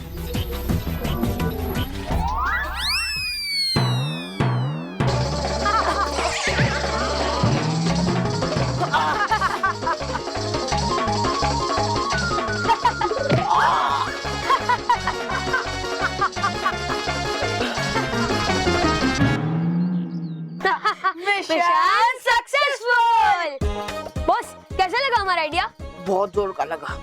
Mission successful. बॉस, कैसा लगा हमारा आइडिया? बहुत जोर का लगा।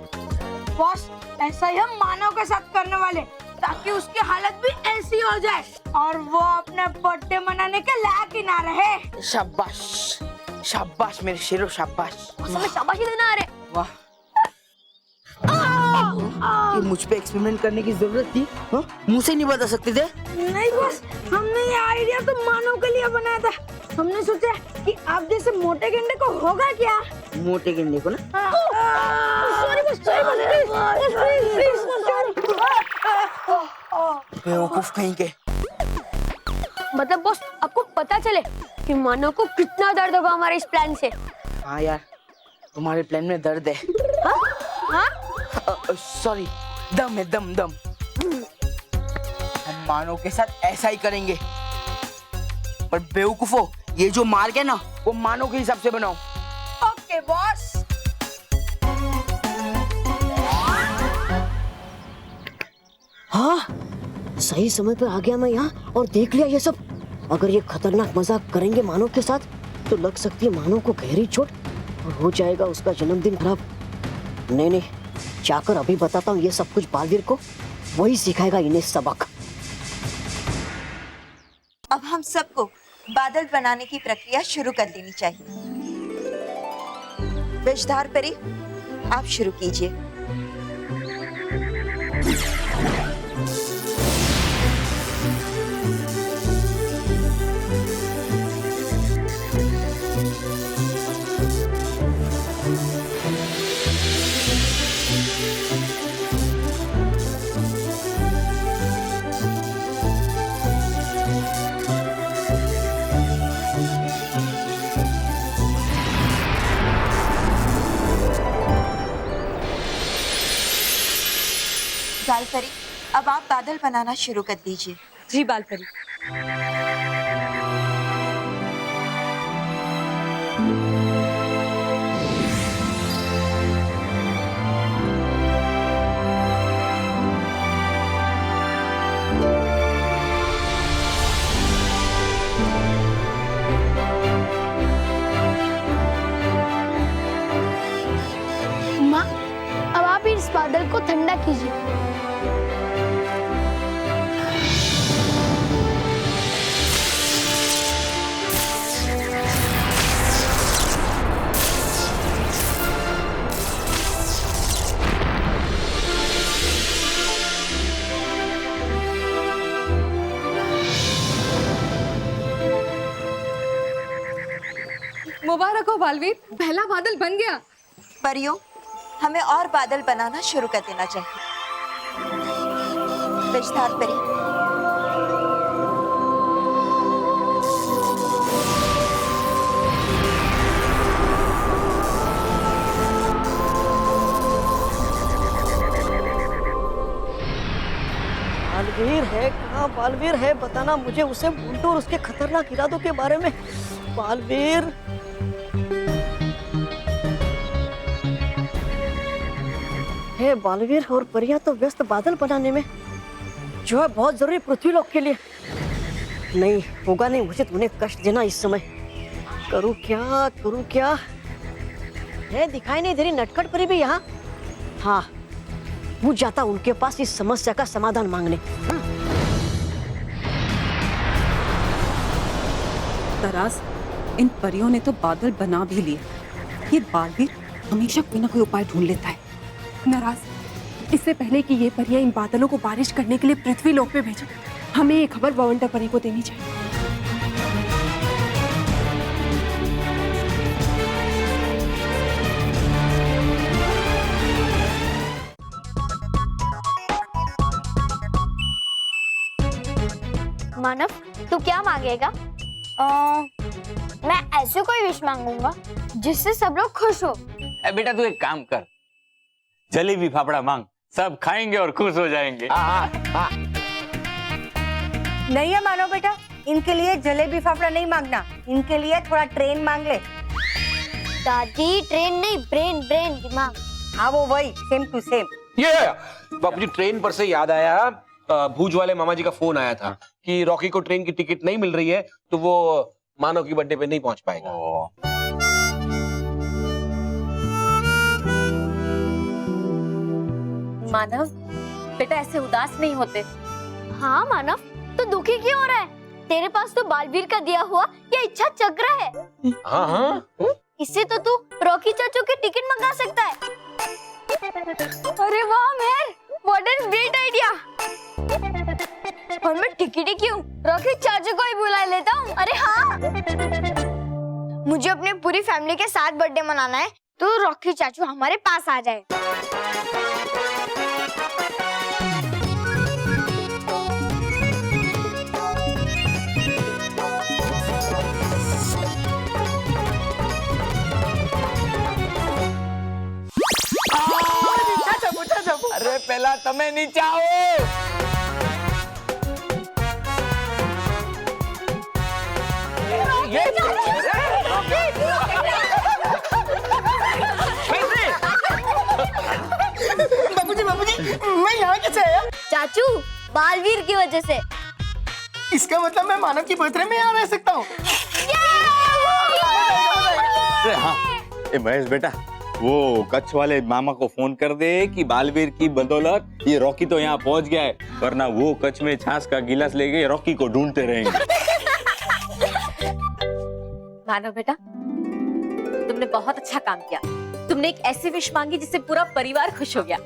बॉस, ऐसा ही हम मानव के साथ करने वाले, ताकि उसकी हालत भी ऐसी हो जाए और वो अपने बर्थडे मनाने के लायक ही ना रहे। शाबाश शाबाश मेरे शेरो, शाबाश। हमें शाबाशी देना आ रहे। वाह, ये मुझ पे एक्सपेरिमेंट करने की जरूरत थी? हाँ? मुंह से नहीं बता सकते थे? नहीं बॉस, हमने ये आइडिया तो मानव के लिए बनाया था। हमने सोचा कि आप जैसे मोटे गेंडे को होगा क्या? मोटे गेंडे को ना? सॉरी बॉस, बेवकूफ कहीं के। मतलब बॉस, आपको पता चले कि मानव को कितना दर्द होगा हमारे इस प्लान से। हाँ यार, तुम्हारे प्लान में दर्द है। सॉरी, दम है, दम दम। हम मानव के साथ ऐसा ही करेंगे, पर बेवकूफो, ये जो मार्ग है ना, वो मानव के हिसाब से बनाओ। Okay boss. हाँ, सही समय पर आ गया मैं यहाँ और देख लिया ये सब। अगर ये खतरनाक मजाक करेंगे मानव के साथ तो लग सकती है मानव को गहरी चोट और हो जाएगा उसका जन्मदिन खराब। नहीं नहीं, जाकर अभी बताता हूँ ये सब कुछ बालवीर को, वही सिखाएगा इन्हें सबक। अब हम सबको बादल बनाने की प्रक्रिया शुरू कर देनी चाहिए। विषधार परी, आप शुरू कीजिए। बालपरी, अब आप बादल बनाना शुरू कर दीजिए। जी बालपरी। माँ, अब आप इस बादल को ठंडा कीजिए। मुबारक हो बालवीर, पहला बादल बन गया। परियों, हमें और बादल बनाना शुरू कर देना चाहिए। विषधार परी, बालवीर है कहाँ? बालवीर है, बताना मुझे उसे मुंटू और उसके खतरनाक इरादों के बारे में। बालवीर, है बालवीर और परियां तो व्यस्त बादल बनाने में, जो है बहुत जरूरी पृथ्वी लोक के लिए। नहीं होगा नहीं मुझे उन्हें कष्ट देना इस समय। करूँ क्या है, दिखाई नहीं दे रही नटखट परी भी यहाँ। हाँ, वो जाता उनके पास इस समस्या का समाधान मांगने। तरास, इन परियों ने तो बादल बना भी लिए। ये बालवीर हमेशा कोई ना कोई उपाय ढूंढ लेता है। नाराज, इससे पहले कि ये परियां इन बादलों को बारिश करने के लिए पृथ्वी लोक पे भेजें, हमें ये खबर बवंडर परी को देनी चाहिए। मानव, तू क्या मांगेगा? मैं ऐसे कोई विश मांगूंगा जिससे सब लोग खुश हो। बेटा तू एक काम कर, जलेबी फाफड़ा मांग, सब खाएंगे और खुश हो जाएंगे। नहीं है मानो बेटा, इनके लिए जलेबी फाफड़ा नहीं मांगना, इनके लिए थोड़ा ट्रेन मांग ले। दादी, ट्रेन नहीं, ब्रेन दिमाग। हाँ वो वही, सेम टू सेम। ये बापूजी, ट्रेन पर से याद आया, भूज वाले मामा जी का फोन आया था कि रॉकी को ट्रेन की टिकट नहीं मिल रही है, तो वो मानव की बर्थडे पे नहीं पहुंच पाएगा। मानव बेटा, ऐसे उदास नहीं होते। हाँ मानव, तू दुखी क्यों हो रहा है? तेरे पास तो बालवीर का दिया हुआ ये इच्छा चक्र है। हाँ, इससे तो तू रॉकी चाचू की टिकट मंगा सकता है। अरे वाह मेहर, व्हाट एन ग्रेट आइडिया। और मैं टिकट ही क्यों, रॉकी चाचू को ही बुला लेता हूँ। अरे हाँ, मुझे अपनी पूरी फैमिली के साथ बर्थडे मनाना है, तो रॉकी चाचू हमारे पास आ जाए। अरे पहला तमें नीचे आओ। बाबूजी, मैं यहाँ कैसे आया? चाचू, बालवीर की वजह से। इसका मतलब मैं मानव की बर्थडे में यहाँ रह सकता हूँ। हाँ, महेश बेटा, वो कच्छ वाले मामा को फोन कर दे कि बालवीर की बदौलत ये रॉकी तो यहाँ पहुँच गया है, वरना वो कच्छ में छाछ का गिलास लेके रॉकी को ढूंढते रहेंगे। मानो बेटा, तुमने बहुत अच्छा काम किया। तुमने एक ऐसी विश मांगी जिससे पूरा परिवार खुश हो गया।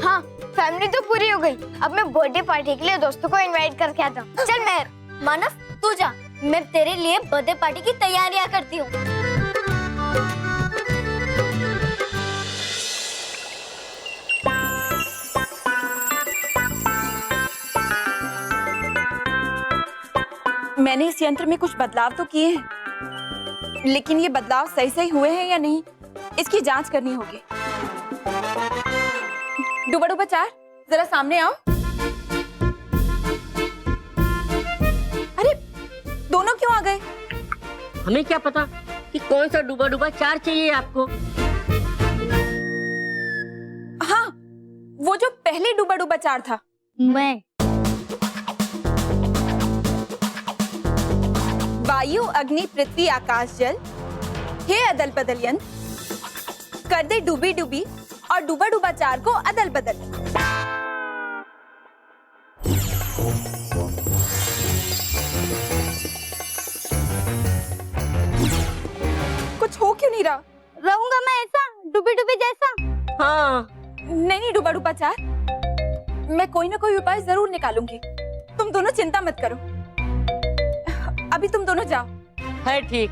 हाँ, फैमिली तो पूरी हो गई। अब मैं बर्थडे पार्टी के लिए दोस्तों को इनवाइट करके आता हूँ। चल मेहर, मानव तू जा, मैं तेरे लिए बर्थडे पार्टी की तैयारियां करती हूँ। मैंने इस यंत्र में कुछ बदलाव तो किए हैं, लेकिन ये बदलाव सही हुए हैं या नहीं, इसकी जांच करनी होगी। डूबा डूबा चार, जरा सामने आओ। अरे दोनों क्यों आ गए? हमें क्या पता कि कौन सा डूबा डूबा चार चाहिए आपको। हाँ, वो जो पहले डूबा डूबा चार था। मैं वायु, अग्नि, पृथ्वी, आकाश, जल, हे अदल बदल यंत्र, कर दे डूबी डूबी और डूबा डूबा चार को अदल बदल। कुछ हो क्यों नहीं रहा? रहूंगा मैं ऐसा डूबी डूबी जैसा। हाँ, नहीं डूबा डूबा चार, मैं कोई ना कोई उपाय जरूर निकालूंगी। तुम दोनों चिंता मत करो, अभी तुम दोनों जाओ। है ठीक।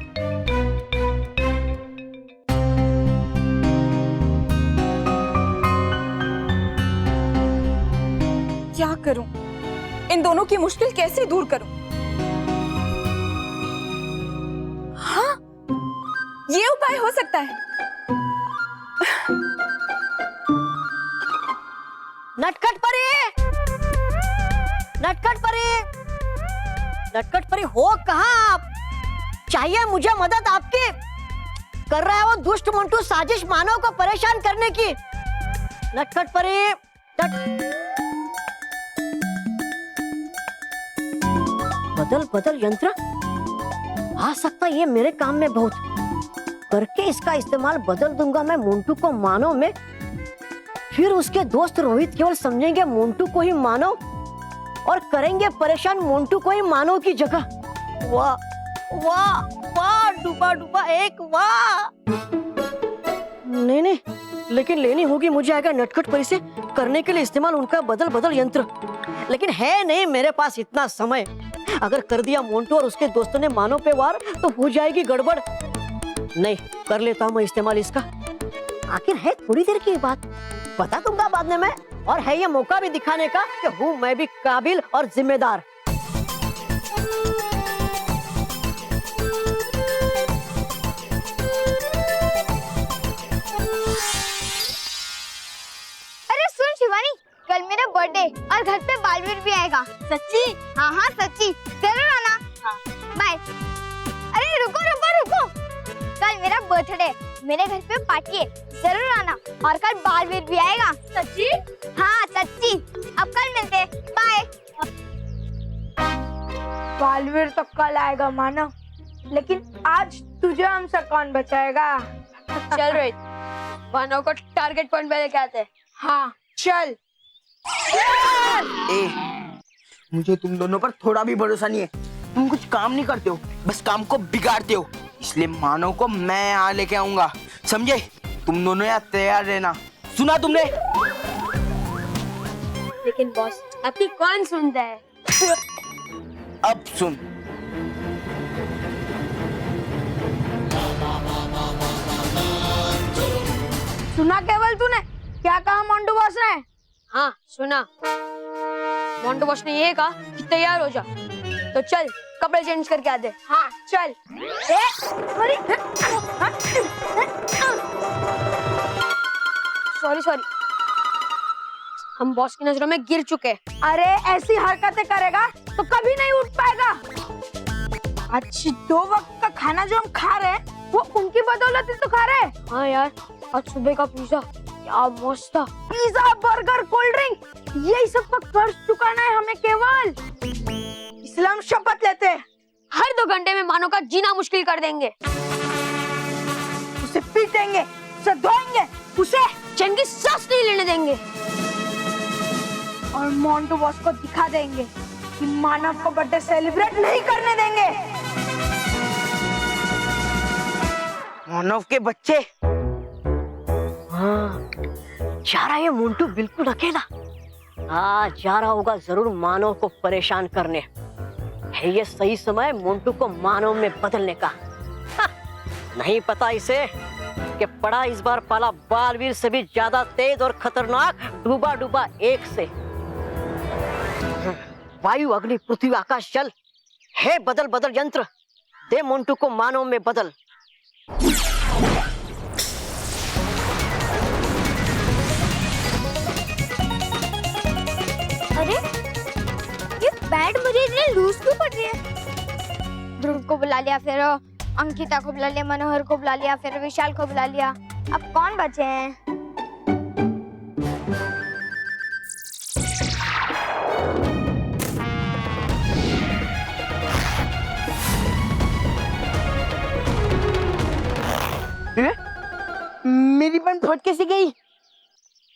क्या करूं? इन दोनों की मुश्किल कैसे दूर करूं? हाँ, ये उपाय हो सकता है। नटखट परी, नटखट परी, नटखट परी हो कहाँ आप? चाहिए मुझे मदद आपकी। कर रहा है वो दुष्ट मंटू साजिश मानव को परेशान करने की। नटखट परी, बदल बदल यंत्र आ सकता है ये मेरे काम में बहुत। करके इसका इस्तेमाल बदल दूंगा मैं मोंटू को मानव में। फिर उसके दोस्त रोहित केवल समझेंगे मोंटू को ही मानव और करेंगे परेशान मोंटू को ही मानव की जगह। वाह वाह वाह, डूबा डूबा एक वाह। नहीं नहीं, लेकिन लेनी होगी मुझे आगे नटखट परी से करने के लिए इस्तेमाल उनका बदल बदल यंत्र। लेकिन है नहीं मेरे पास इतना समय। अगर कर दिया मोंटू और उसके दोस्तों ने मानव पे वार तो हो जाएगी गड़बड़। नहीं, कर लेता हूँ मैं इस्तेमाल इसका। आखिर है थोड़ी देर की बात, बता दूंगा बाद में मैं। और है ये मौका भी दिखाने का कि हूँ मैं भी काबिल और जिम्मेदार। अरे सुन शिवानी, कल मेरा बर्थडे और घर पे बालवीर भी आएगा। सच्ची? हाँ हाँ सच्ची, जरूर आना। बाय। अरे रुको रुको रुको, कल मेरा बर्थडे, मेरे घर पे पार्टी है, जरूर आना। और कल बालवीर भी आएगा। सच्ची? हाँ सच्ची। अब कल मिलते हैं, बाय। बालवीर तो कल आएगा मानव, लेकिन आज तुझे हमसे कौन बचाएगा? चल रोहित, मानव को टारगेट पॉइंट पे लेके आते हैं। हाँ चल। ए, मुझे तुम दोनों पर थोड़ा भी भरोसा नहीं है। तुम कुछ काम नहीं करते हो, बस काम को बिगाड़ते हो। इसलिए मानव को मैं यहाँ लेके आऊंगा, समझे? तुम दोनों यहाँ तैयार रहना, सुना तुमने? लेकिन बॉस, आपकी कौन सुनता है? अब सुन। सुना केवल तूने? क्या कहा मोंटू बॉस ने? हाँ सुना। मोंटू बॉस ने ये कहा कि तैयार हो जा। तो चल कपड़े चेंज करके आते। हाँ चल। सॉरी सॉरी, हम बॉस की नजरों में गिर चुके हैं। अरे ऐसी हरकतें करेगा तो कभी नहीं उठ पाएगा। अच्छी 2 वक्त का खाना जो हम खा रहे हैं वो उनकी बदौलत ही तो खा रहे हैं। हाँ यार, आज सुबह का पिज्जा क्या मस्त था। पिज्जा, बर्गर, कोल्ड ड्रिंक, यही सब का कर्ज चुकाना है हमें केवल। इसलिए हम शपथ लेते हैं, हर 2 घंटे में मानो का जीना मुश्किल कर देंगे। उसे पीटेंगे, उसे धोएंगे, उसे चैन की सांस नहीं लेने देंगे। और मोंटू बॉस को दिखा देंगे कि मानव को बर्थडे सेलिब्रेट नहीं करने देंगे। मानव के बच्चे। हाँ, जा रहा है मोंटू बिल्कुल अकेला। हाँ, जा रहा होगा जरूर मानव को परेशान करने। है ये सही समय मोंटू को मानव में बदलने का। नहीं पता इसे कि पड़ा इस बार पाला बालवीर से भी ज्यादा तेज और खतरनाक डूबा डूबा एक से। वायु, अग्नि, पृथ्वी, आकाश, जल, है बदल बदल यंत्र, दे मोंटू को मानव में बदल। अरे ये पैंट मुझे इतनी लूज क्यों पड़ रही है? ध्रुव को बुला लिया, फिर अंकिता को बुला लिया, मनोहर को बुला लिया, फिर विशाल को बुला लिया। अब कौन बचे हैं? मेरी पैंट फट कैसे गई?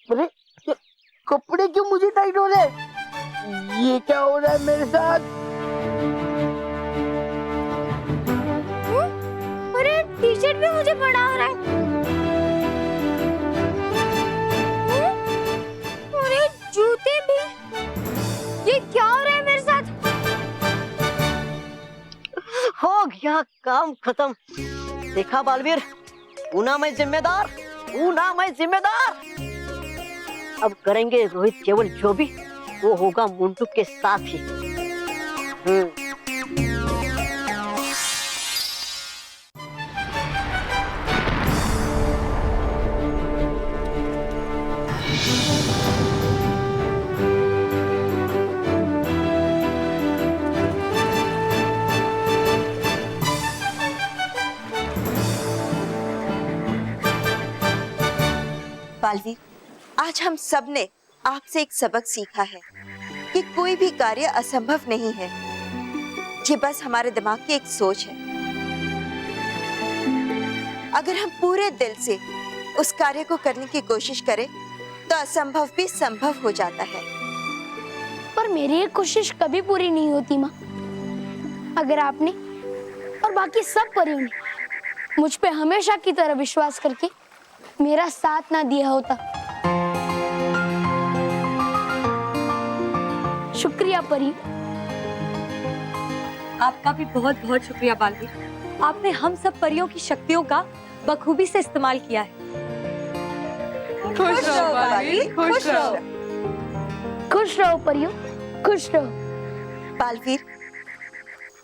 अरे कपड़े क्यों मुझे टाइट हो रहे? ये क्या हो रहा है मेरे साथ? अरे टी शर्ट भी मुझे बड़ा हो रहा है। अरे जूते भी। ये क्या हो रहा है मेरे साथ? हो गया काम खत्म। देखा बालवीर, ऊना मैं जिम्मेदार, ऊना मैं जिम्मेदार। अब करेंगे रोहित केवल जो भी, वो होगा मोंटू के साथ ही। बालवीर, आज हम सब ने आपसे एक सबक सीखा है कि कोई भी कार्य असंभव नहीं है। ये बस हमारे दिमाग की एक सोच है। अगर हम पूरे दिल से उस कार्य को करने की कोशिश करें तो असंभव भी संभव हो जाता है। पर मेरी ये कोशिश कभी पूरी नहीं होती माँ। अगर आपने और बाकी सब परियों ने मुझ पे हमेशा की तरह विश्वास करके मेरा साथ ना दिया होता। शुक्रिया परी। आपका भी बहुत बहुत शुक्रिया बालवीर। आपने हम सब परियों की शक्तियों का बखूबी से इस्तेमाल किया है। खुश रहो बालवीर, खुश रहो। खुश रहो परियों, खुश रहो। बालवीर,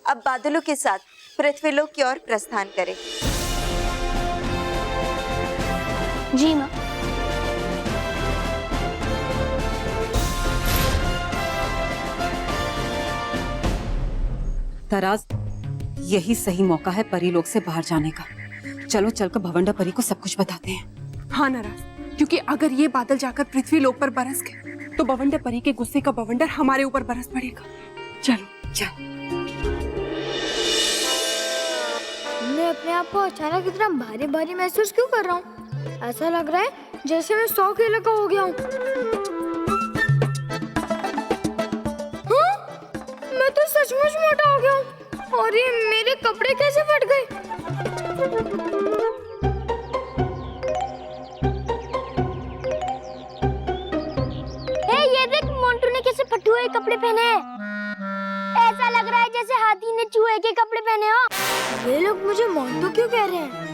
अब बादलों के साथ पृथ्वीलोक की ओर प्रस्थान करें। जी माँ। तराज, यही सही मौका है परीलोक से बाहर जाने का। चलो चलकर भवंडा परी को सब कुछ बताते हैं। हाँ नाराज, क्योंकि अगर ये बादल जाकर पृथ्वी लोक पर बरस गए तो बवंडर परी के गुस्से का बवंडर हमारे ऊपर बरस पड़ेगा। चलो चल। मैं अपने आप को अचानक इतना भारी भारी महसूस क्यों कर रहा हूँ? ऐसा लग रहा है जैसे मैं 100 किलो का हो गया हूँ। हाँ? मैं तो सचमुच मोटा हो गया हूँ। और ये मेरे कपड़े कैसे फट गए? ये देख, मोंटू ने कैसे फटे हुए कपड़े पहने हैं। ऐसा लग रहा है जैसे हाथी ने चूहे के कपड़े पहने हो। ये लोग मुझे मोंटू क्यों कह रहे हैं?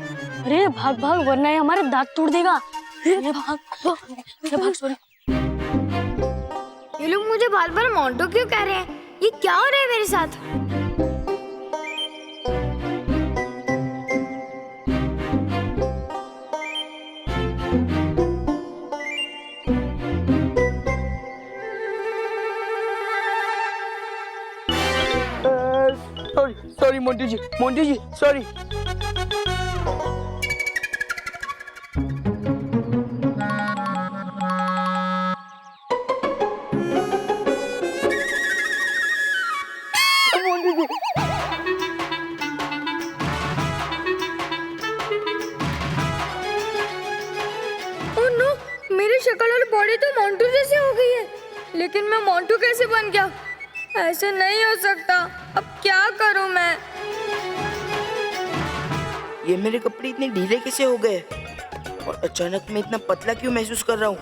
अरे भाग भाग, वरना ये हमारे दांत तोड़ देगा। अरे भाग सॉरी। ये लोग मुझे बार बार मोंटू क्यों कह रहे हैं? ये क्या हो रहा है मेरे साथ? सॉरी मोंटू जी, सॉरी। ओह नो, मेरी शक्ल और बॉडी तो मोंटू जैसी हो गई है, लेकिन मैं मोंटू कैसे बन गया? ऐसे नहीं हो सकता। अब क्या करूं मैं? ये मेरे कपड़े इतने ढीले कैसे हो गए? और अचानक मैं इतना पतला क्यों महसूस कर रहा हूँ?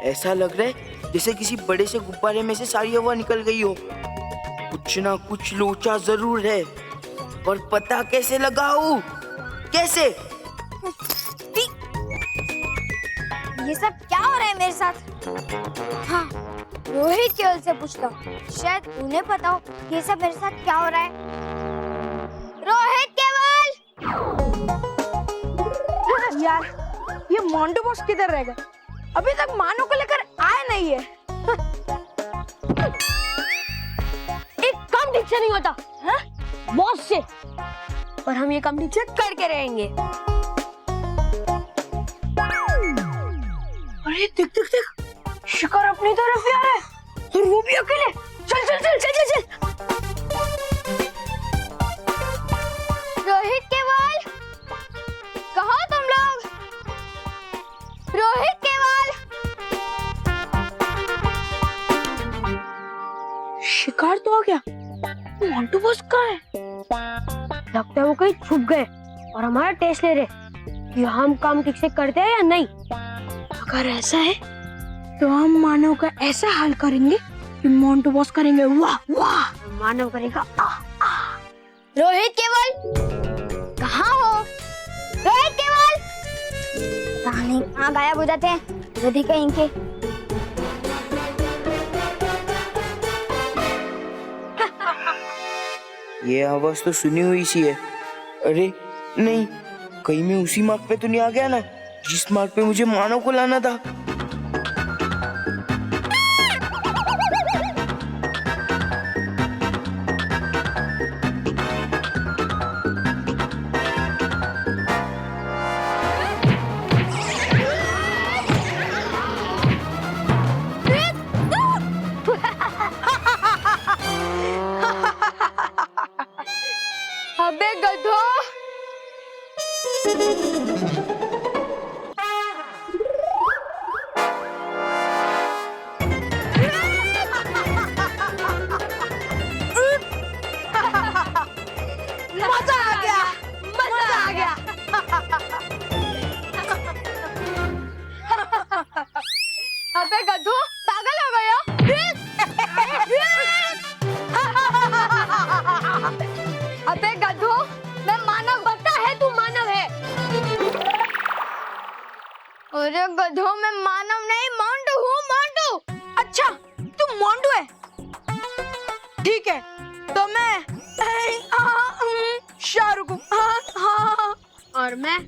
ऐसा लग रहा है जैसे किसी बड़े से गुब्बारे में से सारी हवा निकल गई हो। कुछ ना कुछ लोचा जरूर है, पर पता कैसे लगाऊं? कैसे? ये सब क्या हो रहा है मेरे साथ? हाँ, रोहित केवल से पूछता हूँ, शायद उन्हें पता हो ये सब मेरे साथ क्या हो रहा है। रोहित केवल! यार, ये मोंटू बॉस किधर रह गए? अभी तक मानो को लेकर आए नहीं है। एक काम ठीक से नहीं होता है बॉस से, पर हम ये काम ठीक से करके रहेंगे। अरे देख देख देख, शिकार अपनी तरफ ही आ रहा है और वो भी अकेले। चल चल चल चल चल चल। रोहित केवल, कहाँ तुम लोग? रोहित केवल! शिकार तो आ गया, मोंटू बॉस कहाँ है? लगता है वो कहीं छुप गए और हमारा टेस्ट ले रहे कि हम काम ठीक से करते हैं या नहीं। अगर ऐसा है तो हम मानव का ऐसा हाल करेंगे कि मोंटू बॉस करेंगे वाह वाह, मानव करेगा आ आ। रोहित केवल, कहाँ हो? रोहित केवल! पता नहीं कहाँ गायब हो जाते हैं गधी कहीं के। ये आवाज तो सुनी हुई सी है। अरे नहीं, कहीं मैं उसी मार्ग पे तो नहीं आ गया ना जिस मार्ग पे मुझे मानव को लाना था? अबे गधो, पागल हो गया? अबे गधो, मैं मानव बता है, तू मानव है। अरे गधो, मैं मानव नहीं मोंटू हूँ, मोंटू। अच्छा, तू मोंटू है? ठीक है, तो मैं शाहरुख हूँ। और मैं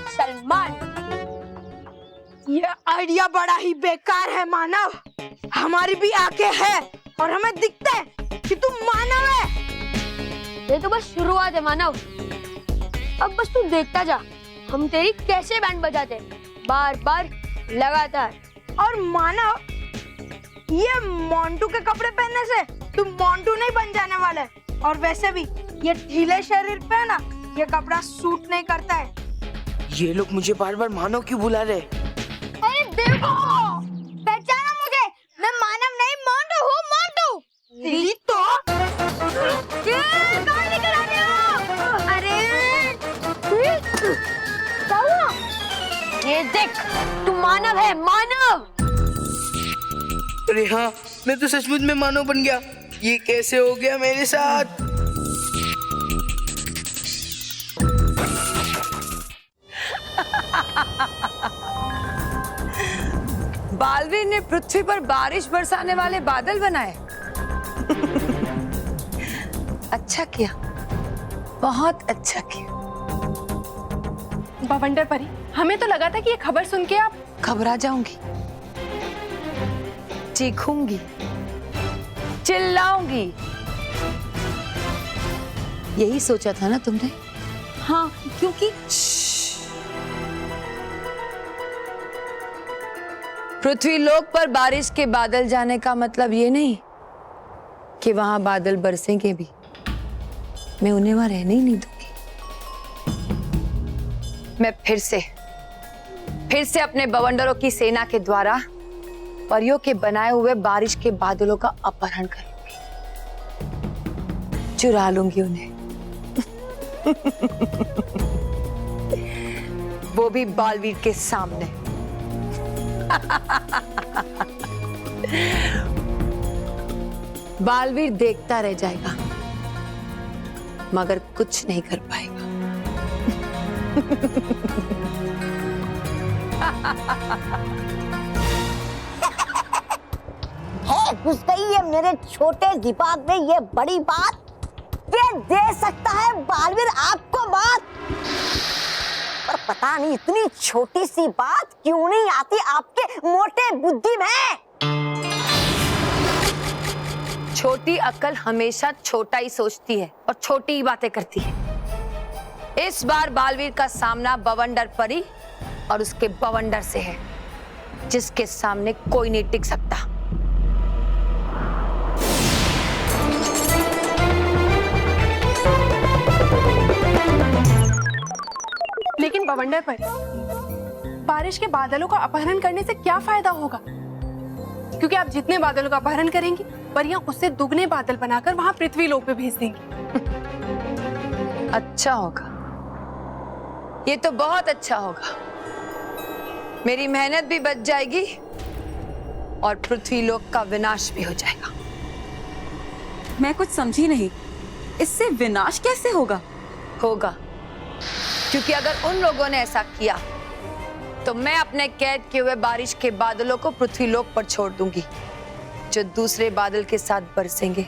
सलमान। ये आइडिया बड़ा ही बेकार है मानव। हमारी भी आंखें हैं और हमें दिखता है कि तुम मानव है। ये तो बस शुरुआत है मानव। अब बस तू देखता जा, हम तेरी कैसे बैंड बजाते, बार बार लगातार। और मानव, ये मोंटू के कपड़े पहनने से तुम मोंटू नहीं बन जाने वाले। और वैसे भी ये ढीले शरीर पे है ना, ये कपड़ा सूट नहीं करता है। ये लोग मुझे बार बार मानव क्यों बुला रहे? अरे देखो, पहचाना मुझे, मैं मानव नहीं मोंटू हूँ, मोंटू। तेरी तो कहाँ लेकर आ रहे हो? अरे क्या हुआ? ये देख, तू मानव है, मानव। अरे हाँ, मैं तो सचमुच में मानव बन गया। ये कैसे हो गया मेरे साथ? बालवीर ने पृथ्वी पर बारिश बरसाने वाले बादल बनाए। अच्छा किया, बहुत अच्छा किया। बवंडर परी, हमें तो लगा था कि ये खबर सुन के आप घबरा जाऊंगी, चीखूंगी, चिल्लाऊंगी। यही सोचा था ना तुमने? हाँ, क्योंकि पृथ्वी लोक पर बारिश के बादल जाने का मतलब ये नहीं कि वहां बादल बरसेंगे भी। मैं उन्हें वहां रहने ही नहीं दूंगी। मैं फिर से अपने बवंडरों की सेना के द्वारा परियों के बनाए हुए बारिश के बादलों का अपहरण करूंगी, चुरा लूंगी उन्हें। वो भी बालवीर के सामने। बालवीर देखता रह जाएगा, मगर कुछ नहीं कर पाएगा। है घुस गई है मेरे छोटे दिमाग में ये बड़ी बात। ये दे सकता है बालवीर आपको बात, पर पता नहीं इतनी छोटी सी बात क्यों नहीं आती आपके मोटे बुद्धि में। छोटी अक्ल हमेशा छोटा ही सोचती है और छोटी ही बातें करती है। इस बार बालवीर का सामना बवंडर परी और उसके बवंडर से है, जिसके सामने कोई नहीं टिक सकता। लेकिन बवंडर पर बारिश के बादलों का अपहरण करने से क्या फायदा होगा? क्योंकि आप जितने बादलों का अपहरण करेंगी, परियां उससे दुगने बादल बनाकर वहां पृथ्वी लोक पे भेज देंगी। अच्छा होगा, ये तो बहुत अच्छा होगा। मेरी मेहनत भी बच जाएगी और पृथ्वी लोक का विनाश भी हो जाएगा। मैं कुछ समझी नहीं, इससे विनाश कैसे होगा? होगा, क्योंकि अगर उन लोगों ने ऐसा किया तो मैं अपने कैद किए हुए बारिश के बादलों को पृथ्वी लोक पर छोड़ दूंगी, जो दूसरे बादल के साथ बरसेंगे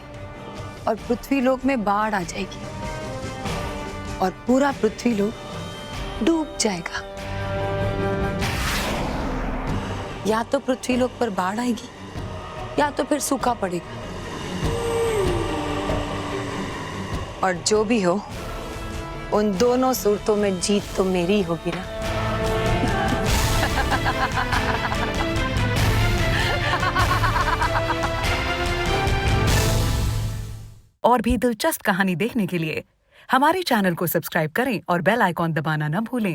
और पृथ्वी लोक में बाढ़ आ जाएगी और पूरा पृथ्वी लोक डूब जाएगा। या तो पृथ्वी लोक पर बाढ़ आएगी या तो फिर सूखा पड़ेगा। और जो भी हो, उन दोनों सूरतों में जीत तो मेरी होगी ना। और भी दिलचस्प कहानी देखने के लिए हमारे चैनल को सब्सक्राइब करें और बेल आइकॉन दबाना न भूलें।